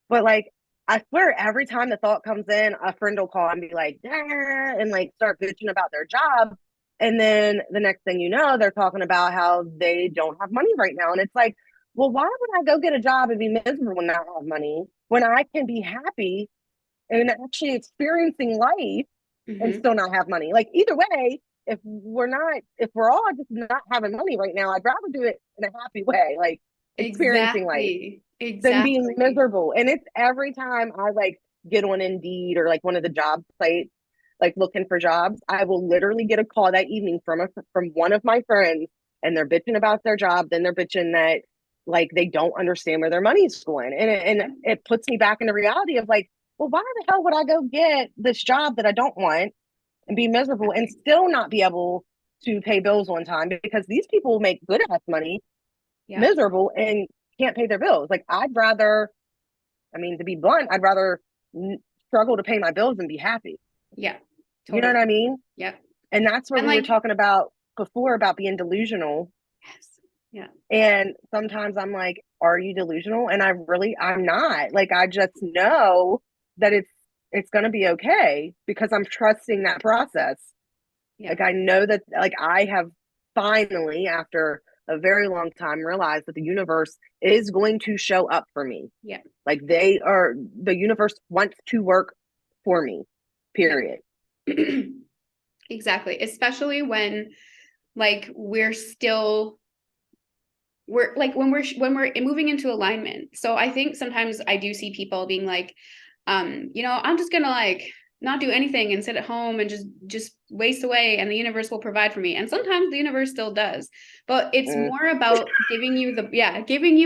But like, I swear every time the thought comes in, a friend will call and be like, and like start bitching about their job. And then the next thing you know, they're talking about how they don't have money right now. And it's like, well, why would I go get a job and be miserable when I have money when I can be happy and actually experiencing life and still not have money? Like either way, if we're all just not having money right now, I'd rather do it in a happy way, like experiencing life than being miserable. And it's every time I like get on Indeed or like one of the job sites, like looking for jobs, I will literally get a call that evening from one of my friends, and they're bitching about their job. Then they're bitching that like they don't understand where their money's going, and it puts me back in the reality of like, well, why the hell would I go get this job that I don't want and be miserable and still not be able to pay bills on time? Because these people make good ass money, miserable, and can't pay their bills. Like I'd rather, I mean, to be blunt, I'd rather struggle to pay my bills and be happy. Yeah. Totally. You know what I mean? Yeah. And that's what we were talking about before about being delusional. Yes. Yeah. And sometimes I'm like, are you delusional? And I'm not. Like, I just know that it's going to be okay because I'm trusting that process. Yeah. Like, I know that, like, I have finally, after a very long time, realized that the universe is going to show up for me. Yeah. Like, the universe wants to work for me, period. Exactly. Especially when, like, we're when we're moving into alignment. So I think sometimes I do see people being like, I'm just gonna like not do anything and sit at home and just waste away and the universe will provide for me. And sometimes the universe still does, but it's more about giving you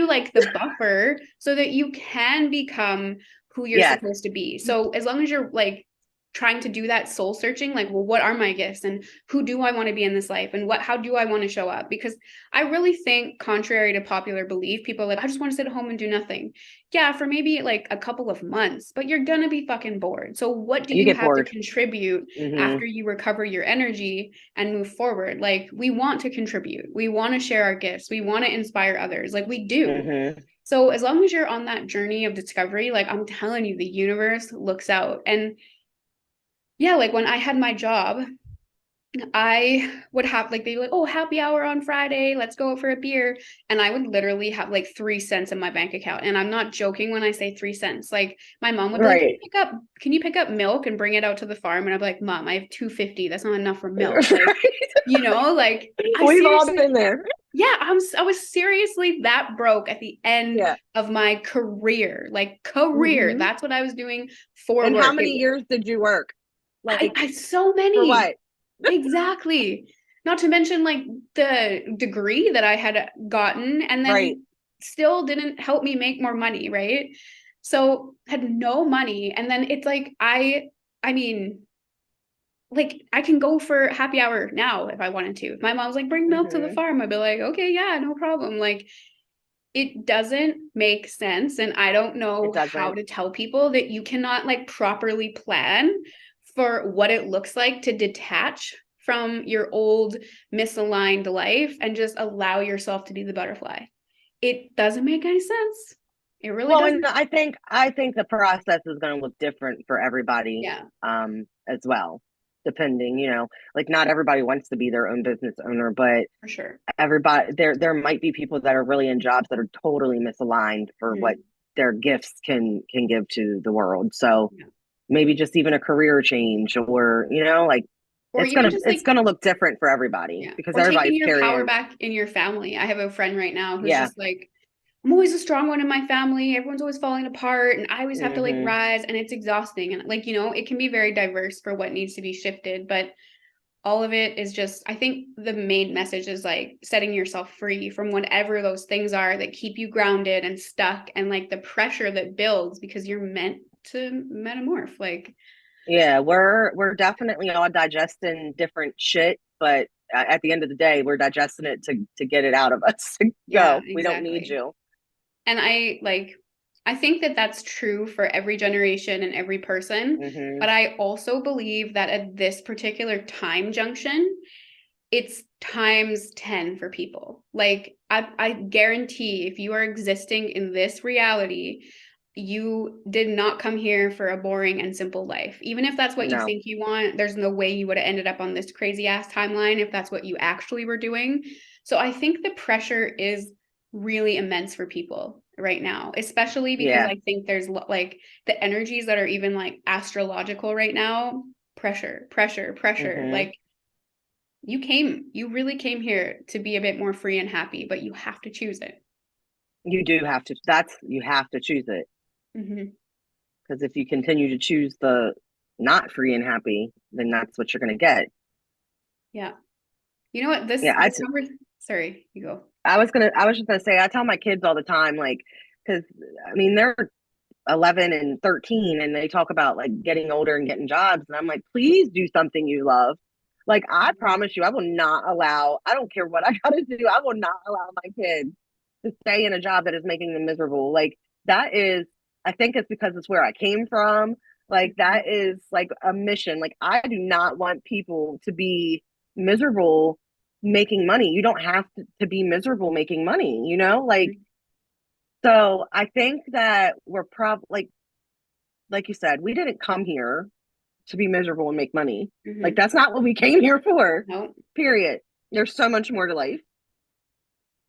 like the buffer so that you can become who you're supposed to be. So as long as you're like trying to do that soul searching, like, well, what are my gifts and who do I want to be in this life and how do I want to show up? Because I really think, contrary to popular belief, people are like, I just want to sit at home and do nothing. Yeah, for maybe like a couple of months, but you're gonna be fucking bored. So what do you have to contribute after you recover your energy and move forward? Like, we want to contribute, we want to share our gifts, we want to inspire others, like we do. So as long as you're on that journey of discovery, like I'm telling you, the universe looks out. And yeah, like when I had my job, I would have like, they'd be like, oh, happy hour on Friday, let's go out for a beer. And I would literally have like 3 cents in my bank account. And I'm not joking when I say 3 cents. Like my mom would be like, can you pick up milk and bring it out to the farm? And I'd be like, Mom, I have $2.50. That's not enough for milk. Like, like we've all been there. Yeah, I was seriously that broke at the end Yeah. of my career. Like career. Hmm. That's what I was doing for And how work. many years did you work? Like, I so for many. what? Exactly. Not to mention like the degree that I had gotten and Right. then still didn't help me make more money, right? So had no money. And then it's like I mean, like I can go for happy hour now if I wanted to. If my mom's like, bring milk to the Hmm. farm, I'd be like, okay, yeah, no problem. Like it doesn't make sense. And I don't It know how doesn't. to tell people that you cannot like properly plan for what it looks like to detach from your old misaligned life and just allow yourself to be the butterfly. It doesn't make any sense. It really Well, and doesn't. I think the process is going to look different for everybody, Yeah, as well, depending, like not everybody wants to be their own business owner, but for sure. everybody there might be people that are really in jobs that are totally misaligned for what Mhm. their gifts can give to the world. So Yeah. maybe just even a career change, or like Or it's even gonna just it's like, gonna look different for everybody yeah, because or taking everybody's your power carrying. back in your family. I have a friend right now who's Yeah. just like, I'm always a strong one in my family. Everyone's always falling apart, and I always have to like Hmm. rise, and it's exhausting. And like, it can be very diverse for what needs to be shifted, but all of it is just, I think the main message is like setting yourself free from whatever those things are that keep you grounded and stuck, and like the pressure that builds because you're meant to metamorph. Like, Yeah, we're definitely all digesting different shit, but at the end of the day, we're digesting it to get it out of us to yeah, go. We don't need exactly. you. And I think that that's true for every generation and every person, Hmm. but I also believe that at this particular time junction, it's times 10 for people. Like I guarantee if you are existing in this reality, you did not come here for a boring and simple life. Even if that's what you No. think you want, there's no way you would have ended up on this crazy ass timeline if that's what you actually were doing. So I think the pressure is really immense for people right now, especially because Yeah. I think there's like the energies that are even like astrological right now. Pressure, pressure, pressure. Hmm. Like you really came here to be a bit more free and happy, but you have to choose it. You do have to. You have to choose it, Hmm. because if you continue to choose the not free and happy, then that's what you're going to get. Yeah. You know what? Yeah. Sorry, you go. I was just gonna say, I tell my kids all the time, like, because I mean, they're 11 and 13, and they talk about like getting older and getting jobs, and I'm like, please do something you love. Like, I Mhm. promise you, I don't care what I gotta do, I will not allow my kids to stay in a job that is making them miserable. Like, that is, I think it's because it's where I came from. Like, Mhm. that is like a mission. Like, I do not want people to be miserable making money. You don't have to be miserable making money, like, so I think that we're probably like you said, we didn't come here to be miserable and make money. Like, Mhm. that's not what we came here for. No, Period. There's so much more to life.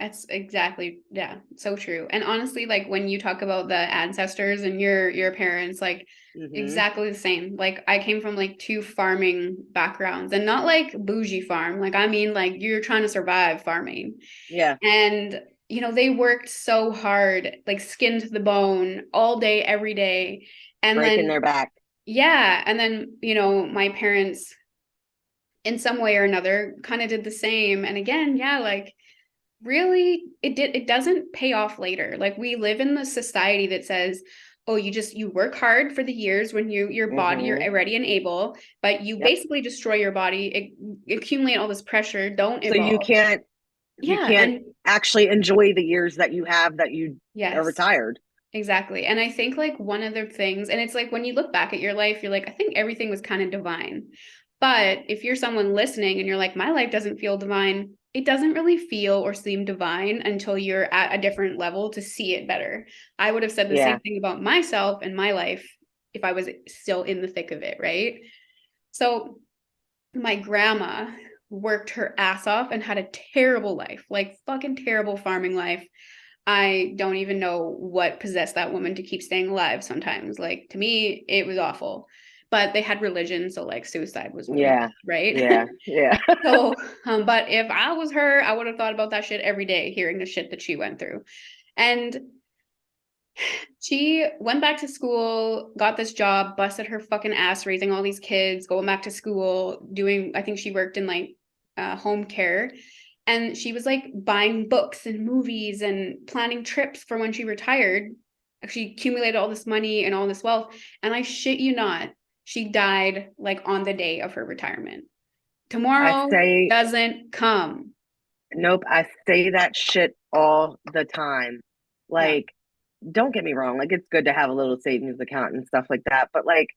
that's exactly, yeah, so true. And honestly, like when you talk about the ancestors and your parents, like Hmm. exactly the same. Like I came from like two farming backgrounds, and not like bougie farm. Like I mean like you're trying to survive farming. Yeah. And they worked so hard, like skin to the bone, all day, every day. And Breaking then, their back. yeah. And then, my parents, in some way or another, kind of did the same. And again, yeah, like really, it doesn't pay off later. Like we live in the society that says, oh, you work hard for the years when your body, Hmm. you're ready and able, but you Yep. basically destroy your body, accumulate all this pressure, don't So you evolve. can't you Yeah. can't And actually enjoy the years that you have that you are yes. retired. Exactly. And I think like one of the things, and it's like when you look back at your life, you're like, I think everything was kind of divine. But if you're someone listening and you're like, my life doesn't feel divine, it doesn't really feel or seem divine until you're at a different level to see it better. I would have said the Yeah. same thing about myself and my life if I was still in the thick of it, right? So my grandma worked her ass off and had a terrible life, like fucking terrible farming life. I don't even know what possessed that woman to keep staying alive sometimes. Like to me, it was awful. but they had religion, so like suicide was really Yeah. bad, right? Yeah. So, but if I was her, I would have thought about that shit every day, hearing the shit that she went through. And she went back to school, got this job, busted her fucking ass raising all these kids, going back to school, doing, I think she worked in like home care. And she was like buying books and movies and planning trips for when she retired. She accumulated all this money and all this wealth. And I shit you not, she died like on the day of her retirement. I Tomorrow say, doesn't come. nope, I say that shit all the time. Yeah. Like, don't get me wrong, like it's good to have a little savings account and stuff like that, but like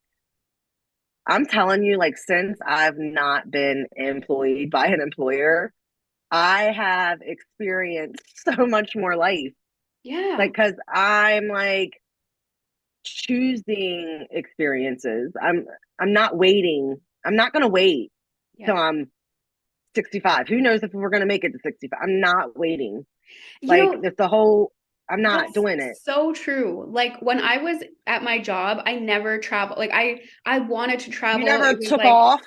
I'm telling you, like since I've not been employed by an employer, I have experienced so much more life. Yeah. Like, cause I'm like choosing experiences. I'm not waiting. I'm not gonna wait Yeah. till I'm 65. Who knows if we're gonna make it to 65? I'm not waiting. You Like know, it's the whole. I'm not that's doing it. so true. Like when I was at my job, I never traveled. Like I wanted to You travel. never It was took like, off.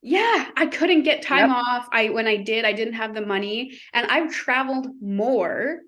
yeah, I couldn't get time Yep. off. I when I did, I didn't have the money. And I've traveled more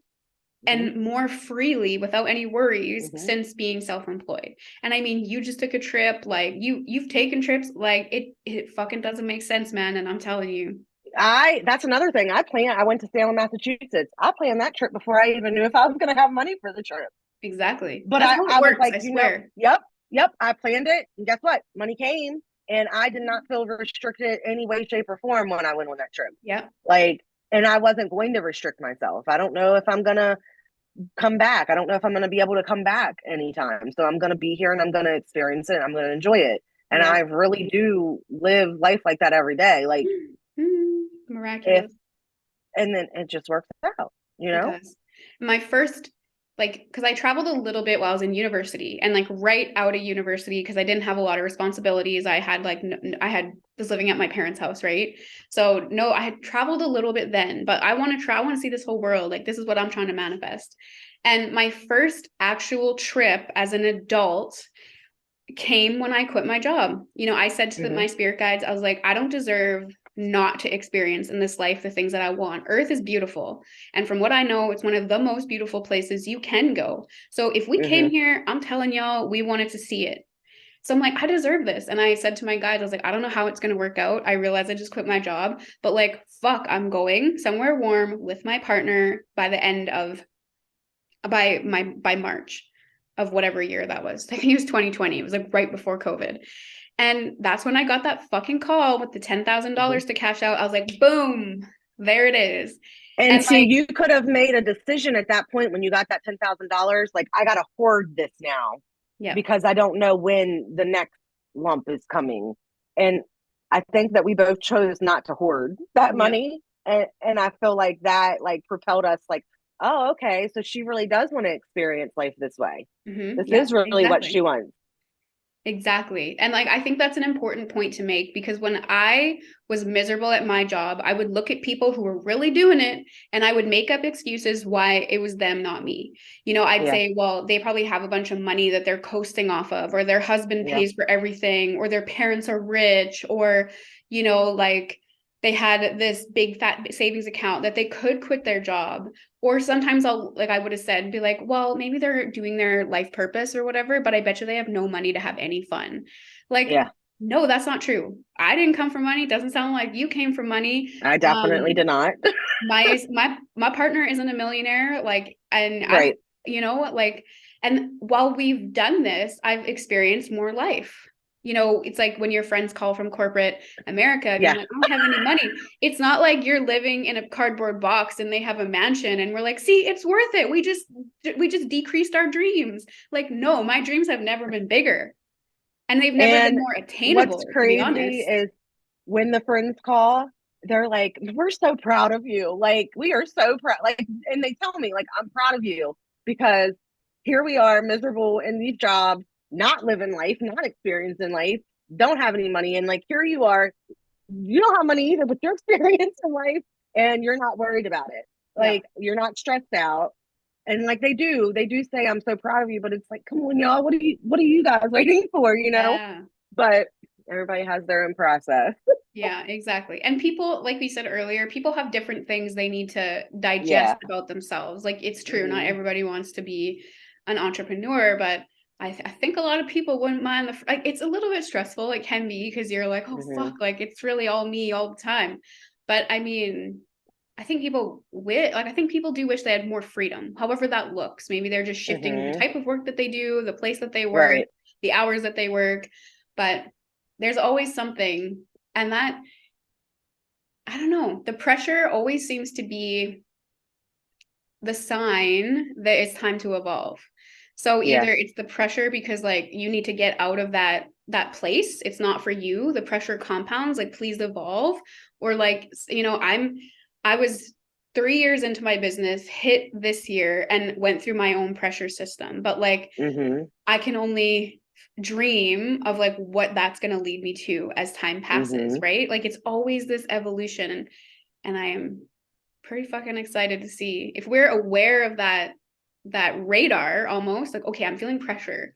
Hmm. and more freely without any worries Hmm. since being self-employed. And I mean, you just took a trip, like you've taken trips, like it fucking doesn't make sense, man. And I'm telling you. That's another thing. I went to Salem, Massachusetts. I planned that trip before I even knew if I was gonna have money for the trip. Exactly. But That's how it I was works, like, I swear. yep, I planned it. And guess what? Money came and I did not feel restricted any way, shape, or form when I went on that trip. Yep. Like, and I wasn't going to restrict myself. I don't know if I'm gonna come back. I don't know if I'm gonna be able to come back anytime. So I'm gonna be here and I'm gonna experience it. I'm gonna enjoy it. And Yep. I really do live life like that every day. Like if Miraculous. and then it just works out, you It know? does. My first, like, because I traveled a little bit while I was in university and like right out of university, because I didn't have a lot of responsibilities. I had like, was living at my parents' house, right? So, no, I had traveled a little bit then, but I want to try, I want to see this whole world. Like, this is what I'm trying to manifest. And my first actual trip as an adult came when I quit my job. You know, I said to Mm-hmm. my spirit guides, I was like, I don't deserve not to experience in this life the things that I want. Earth is beautiful. And from what I know, it's one of the most beautiful places you can go. So if we came Mm-hmm. here, I'm telling y'all, we wanted to see it. So I'm like, I deserve this. And I said to my guides, I was like, I don't know how it's going to work out. I realized I just quit my job, but like, fuck, I'm going somewhere warm with my partner by the end of by March of whatever year that was. I think it was 2020. It was like right before COVID. And that's when I got that fucking call with the Mm-hmm. $10,000 to cash out. I was like, boom, there it is. And And see, like, you could have made a decision at that point when you got that $10,000. Like, I got to hoard this now yeah, because I don't know when the next lump is coming. And I think that we both chose not to hoard that yeah, money. And I feel like that like propelled us like, oh, okay. So she really does want to experience life this way. This yeah, is really what she exactly. wants. Exactly. And like, I think that's an important point to make because when I was miserable at my job, I would look at people who were really doing it and I would make up excuses why it was them, not me. You know, I'd Yeah. say, well, they probably have a bunch of money that they're coasting off of, or their husband Yeah. pays for everything, or their parents are rich, or, you know, like they had this big fat savings account that they could quit their job. Or sometimes I'll, like I would have said, be like, well, maybe they're doing their life purpose or whatever, but I bet you they have no money to have any fun. Like, Yeah. no, that's not true. I didn't come from money. Doesn't sound like you came from money. I definitely did not. My partner isn't a millionaire. Like, and I, Right. you know, like, and while we've done this, I've experienced more life. You know, it's like when your friends call from corporate America and you're Yeah. like, I don't have any money. It's not like you're living in a cardboard box and they have a mansion and we're like, see, it's worth it. We just decreased our dreams. Like, no, my dreams have never been bigger and they've never been And more what's attainable, to be crazy honest. is when the friends call, they're like, "We're so proud of you. Like, we are so proud." Like, and they tell me, like, "I'm proud of you because here we are, miserable in these jobs, not living life, not experiencing life, don't have any money, and like here you are, you don't have money either, but you're experiencing life, and you're not worried about it. Yeah. Like, you're not stressed out." And like they do say, "I'm so proud of you," but it's like, come on, y'all, what are you guys waiting for? You know? Yeah. but everybody has their own process. Yeah, exactly. And people, like we said earlier, people have different things they need to digest Yeah. about themselves. Like it's true, not Mhm. everybody wants to be an entrepreneur, but I think a lot of people wouldn't mind like it's a little bit stressful. It can be because you're like, oh fuck, Mhm. like it's really all me all the time. But I mean, I think I think people do wish they had more freedom, however that looks. Maybe they're just shifting the Mhm. type of work that they do, the place that they work, Right. the hours that they work, but there's always something. And that, I don't know, the pressure always seems to be the sign that it's time to evolve. So Yeah. either it's the pressure because like you need to get out of that place, it's not for you, the pressure compounds, like please evolve, or like I was 3 years into my business, hit this year and went through my own pressure system, but like Mhm. I can only dream of like what that's going to lead me to as time passes, Mhm. right? Like it's always this evolution, and I am pretty fucking excited to see if we're aware of that radar almost like, okay, I'm feeling pressure.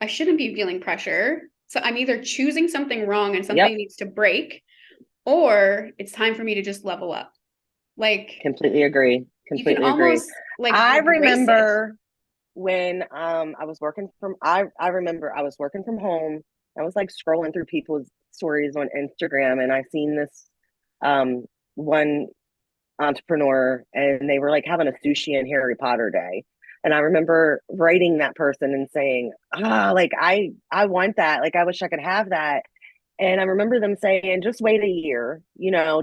I shouldn't be feeling pressure. So I'm either choosing something wrong and Yep. something needs to break, or it's time for me to just level up. Like Completely agree. you can Completely agree. almost like I embrace it. remember when I was working from I remember I was working from home. I was like scrolling through people's stories on Instagram and I seen this one entrepreneur and they were like having a sushi and Harry Potter day. And I remember writing that person and saying, like I want that. Like I wish I could have that. And I remember them saying, just wait a year,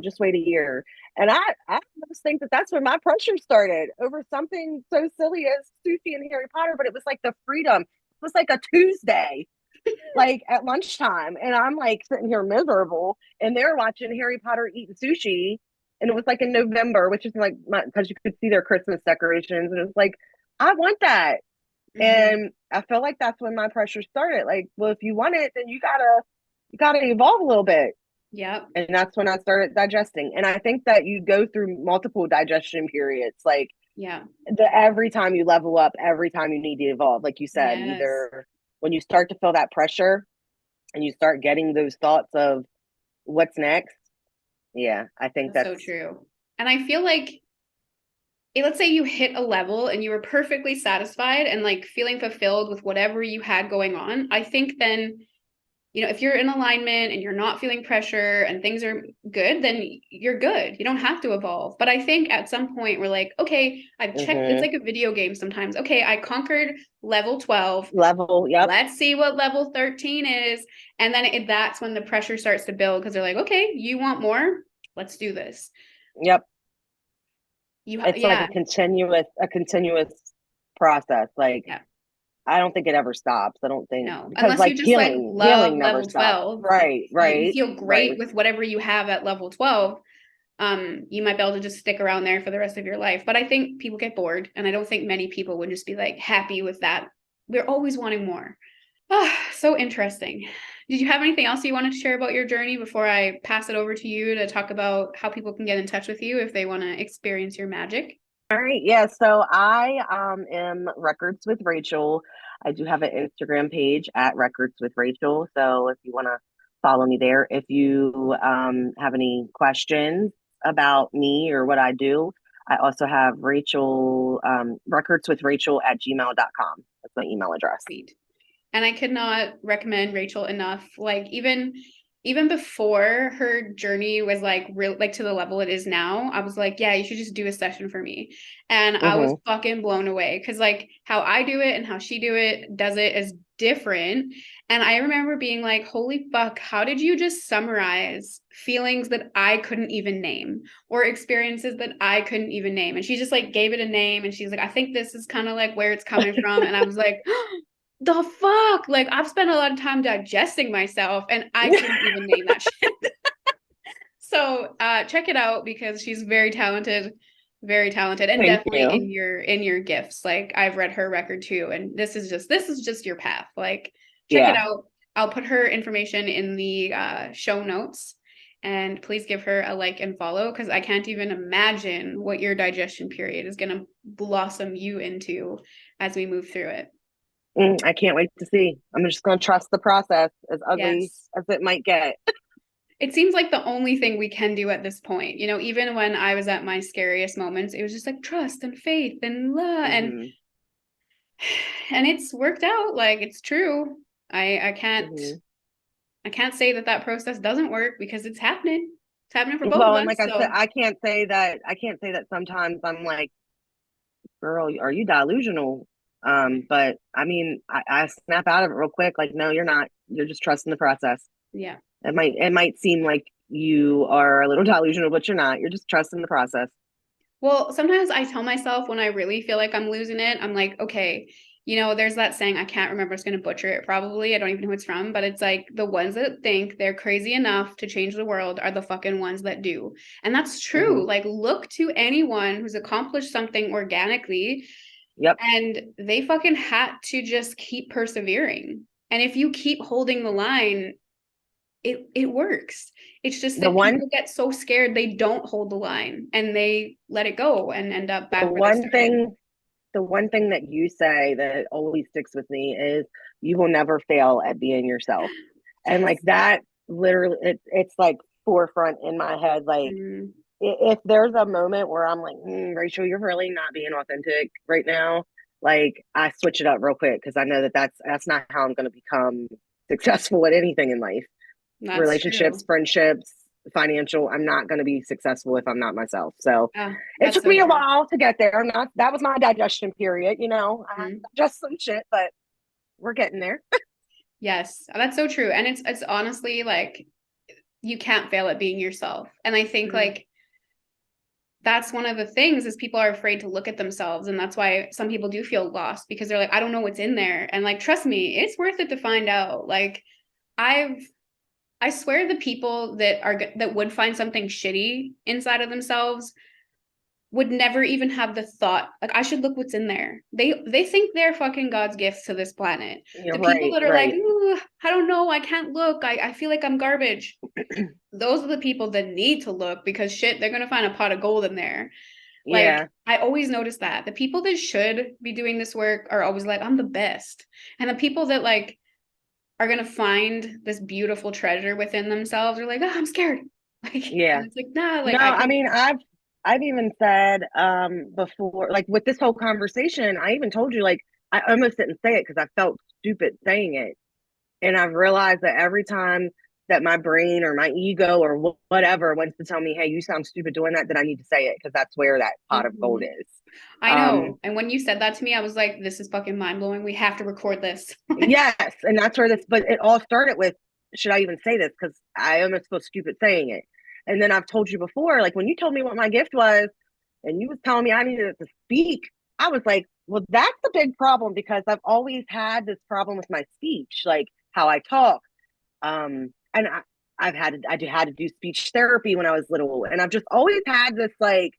just wait a year. And I just think that that's when my pressure started over something so silly as sushi and Harry Potter, but it was like the freedom. It was like a Tuesday, like at lunchtime. And I'm like sitting here miserable and they're watching Harry Potter eating sushi. And it was like in November, which is like, because you could see their Christmas decorations. And it was like, I want that. Mm-hmm. And I feel like that's when my pressure started. Like, well, if you want it, then you gotta evolve a little bit. Yep. And that's when I started digesting. And I think that you go through multiple digestion periods. Like Yeah. every time you level up, every time you need to evolve, like you said, Yes. either when you start to feel that pressure and you start getting those thoughts of what's next. Yeah, I think That's so that's true. And I feel like let's say you hit a level and you were perfectly satisfied and like feeling fulfilled with whatever you had going on. I think then, if you're in alignment and you're not feeling pressure and things are good, then you're good. You don't have to evolve. But I think at some point we're like, okay, I've checked, it's mm-hmm. like a video game sometimes. Okay, I conquered level 12. Level. Yep. Let's see what level 13 is. And then that's when the pressure starts to build because they're like, okay, you want more? Let's do this. Yep. It's like Yeah, a continuous process. Like yeah. I don't think it ever stops. I don't think No, because unless you like just like healing love never level stops. 12, Right, you right, feel great right. with whatever you have at level 12, you might be able to just stick around there for the rest of your life. But I think people get bored, and I don't think many people would just be like happy with that. We're always wanting more. Ah, so interesting. Did you have anything else you wanted to share about your journey before I pass it over to you to talk about how people can get in touch with you if they want to experience your magic? All right. Yeah. So I am Records with Rachel. I do have an Instagram page at Records with Rachel. So if you want to follow me there, if you have any questions about me or what I do, I also have Rachel, Records with Rachel at gmail.com. That's my email address. Sweet. And I could not recommend Rachel enough. Like even before her journey was like real like to the level it is now, I was like, yeah, you should just do a session for me. And I was Mm-hmm. fucking blown away because like how I do it and how she does it is different. And I remember being like, holy fuck, how did you just summarize feelings that I couldn't even name or experiences that I couldn't even name? And she just like gave it a name and she's like, I think this is kind of like where it's coming from. And I was like, the fuck? Like I've spent a lot of time digesting myself and I couldn't even name that shit. So check it out because she's very talented and Thank definitely you. in your gifts. Like I've read her record too, and this is just your path. Like check it Yeah. out. I'll put her information in the show notes, and please give her a like and follow because I can't even imagine what your digestion period is gonna blossom you into as we move through it. I can't wait to see. I'm just going to trust the process, as ugly Yes. as it might get. It seems like the only thing we can do at this point. You know, even when I was at my scariest moments, it was just like trust and faith and la Hmm. and it's worked out. Like it's true. I can't Hmm. I can't say that that process doesn't work because it's happening. It's happening for both of Well, and us. like I said, So I can't say that sometimes I'm like, girl, are you delusional? But I mean, I snap out of it real quick. Like, no, you're not. You're just trusting the process. yeah. It might seem like you are a little delusional, but you're not. You're just trusting the process. Well, sometimes I tell myself when I really feel like I'm losing it, I'm like, okay, you know, there's that saying, I can't remember, I was going to butcher it probably. I don't even know who it's from, but it's like the ones that think they're crazy enough to change the world are the fucking ones that do. And that's Hmm. true. Like, look to anyone who's accomplished something organically Yep. and they fucking had to just keep persevering. And if you keep holding the line, it works. It's just The that one people get so scared they don't hold the line and they let it go and end up the back where they one started. thing the one thing that you say that always sticks with me is you will never fail at being yourself. And like Yes. that literally it's like forefront in my head. Like Mm, if there's a moment where I'm like, Rachel, you're really not being authentic right now, like I switch it up real quick because I know that that's not how I'm going to become successful at anything in life. that's Relationships, true. financial. I'm not going to be successful if I'm not myself. So it That's took so me a true. while to get there. Not that was my digestion period. I had to Mm, digest some shit, but we're getting there. yes, that's so true. And it's honestly like you can't fail at being yourself. And I think Mhm. like that's one of the things is people are afraid to look at themselves and that's why some people do feel lost because they're like I don't know what's in there and like trust me it's worth it to find out like I've I swear the people that would find something shitty inside of themselves would never even have the thought like I should look what's in there. They think they're fucking God's gifts to this planet. You're The people right, that are like, right. ooh, I don't know, I can't look. I feel like I'm garbage. Those are the people that need to look because shit, they're gonna find a pot of gold in there. Like Yeah, I always notice that the people that should be doing this work are always like, I'm the best. And the people that like are gonna find this beautiful treasure within themselves are like, oh, I'm scared. Like, yeah. and it's like, nah, No, like I I can mean, I've even said before, like with this whole conversation, I even told you like I almost didn't say it because I felt stupid saying it. And I've realized that every time that my brain or my ego or whatever wants to tell me, hey, you sound stupid doing that, then I need to say it because that's where that pot of gold Mhm. is. I Um, know. And when you said that to me, I was like, this is fucking mind blowing. We have to record this. yes. And that's where but it all started with, should I even say this? Because I almost feel stupid saying it. And then I've told you before, like when you told me what my gift was and you was telling me I needed to speak, I was like, well, that's the big problem because I've always had this problem with my speech, like how I talk. And I had to do speech therapy when I was little, and I've just always had this like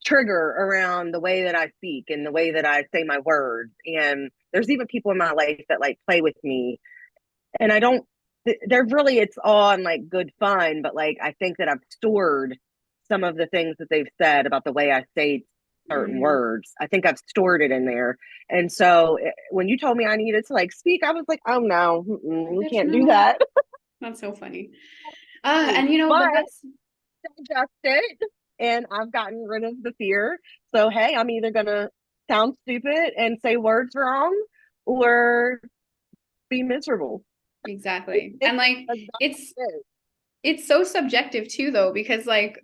trigger around the way that I speak and the way that I say my words. And there's even people in my life that like play with me, and I don't. They're really it's all on like good fun, but like I think that I've stored some of the things that they've said about the way I say certain Mm, words. I think I've stored it in there, and so when you told me I needed to like speak, I was like, oh no, we bitch, can't do no. that. That's so funny. And you know, But but that's digest it and I've gotten rid of the fear. So hey, I'm either gonna sound stupid and say words wrong or be miserable. exactly. And like That's what it's it is. it's so subjective too though because like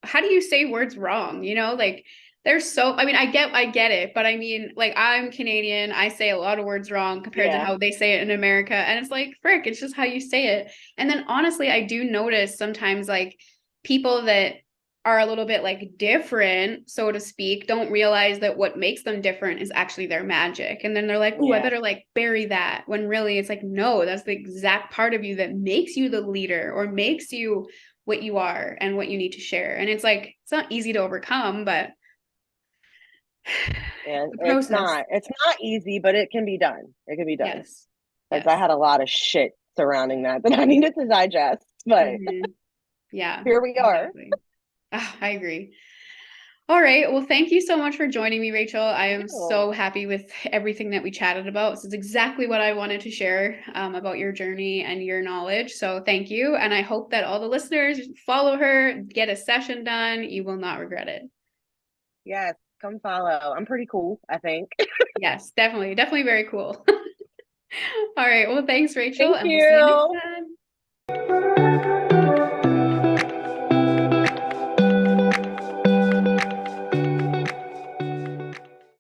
how do you say words wrong, you know, like there's so I mean I get it but I mean like I'm Canadian, I say a lot of words wrong compared to Yeah. how they say it in America and it's like frick it's just how you say it. And then honestly I do notice sometimes like people that are a little bit like different so to speak don't realize that what makes them different is actually their magic and then they're like oh I Yeah. better like bury that when really it's like no that's the exact part of you that makes you the leader or makes you what you are and what you need to share and it's like it's not easy to overcome but And the it's process not easy, but it can be done. It can be done. yes Because I yes had a lot of shit surrounding that I needed to digest. But mm-hmm. Yeah here we are. exactly. I agree. All right. Well, thank you so much for joining me, Rachel. I am You. so happy with everything that we chatted about. This is exactly what I wanted to share about your journey and your knowledge. So thank you. And I hope that all the listeners follow her, get a session done. You will not regret it. Yes, come follow. I'm pretty cool, I think. Yes, definitely. Definitely very cool. All right. Well, thanks, Rachel. Thank And we'll see you next you. time.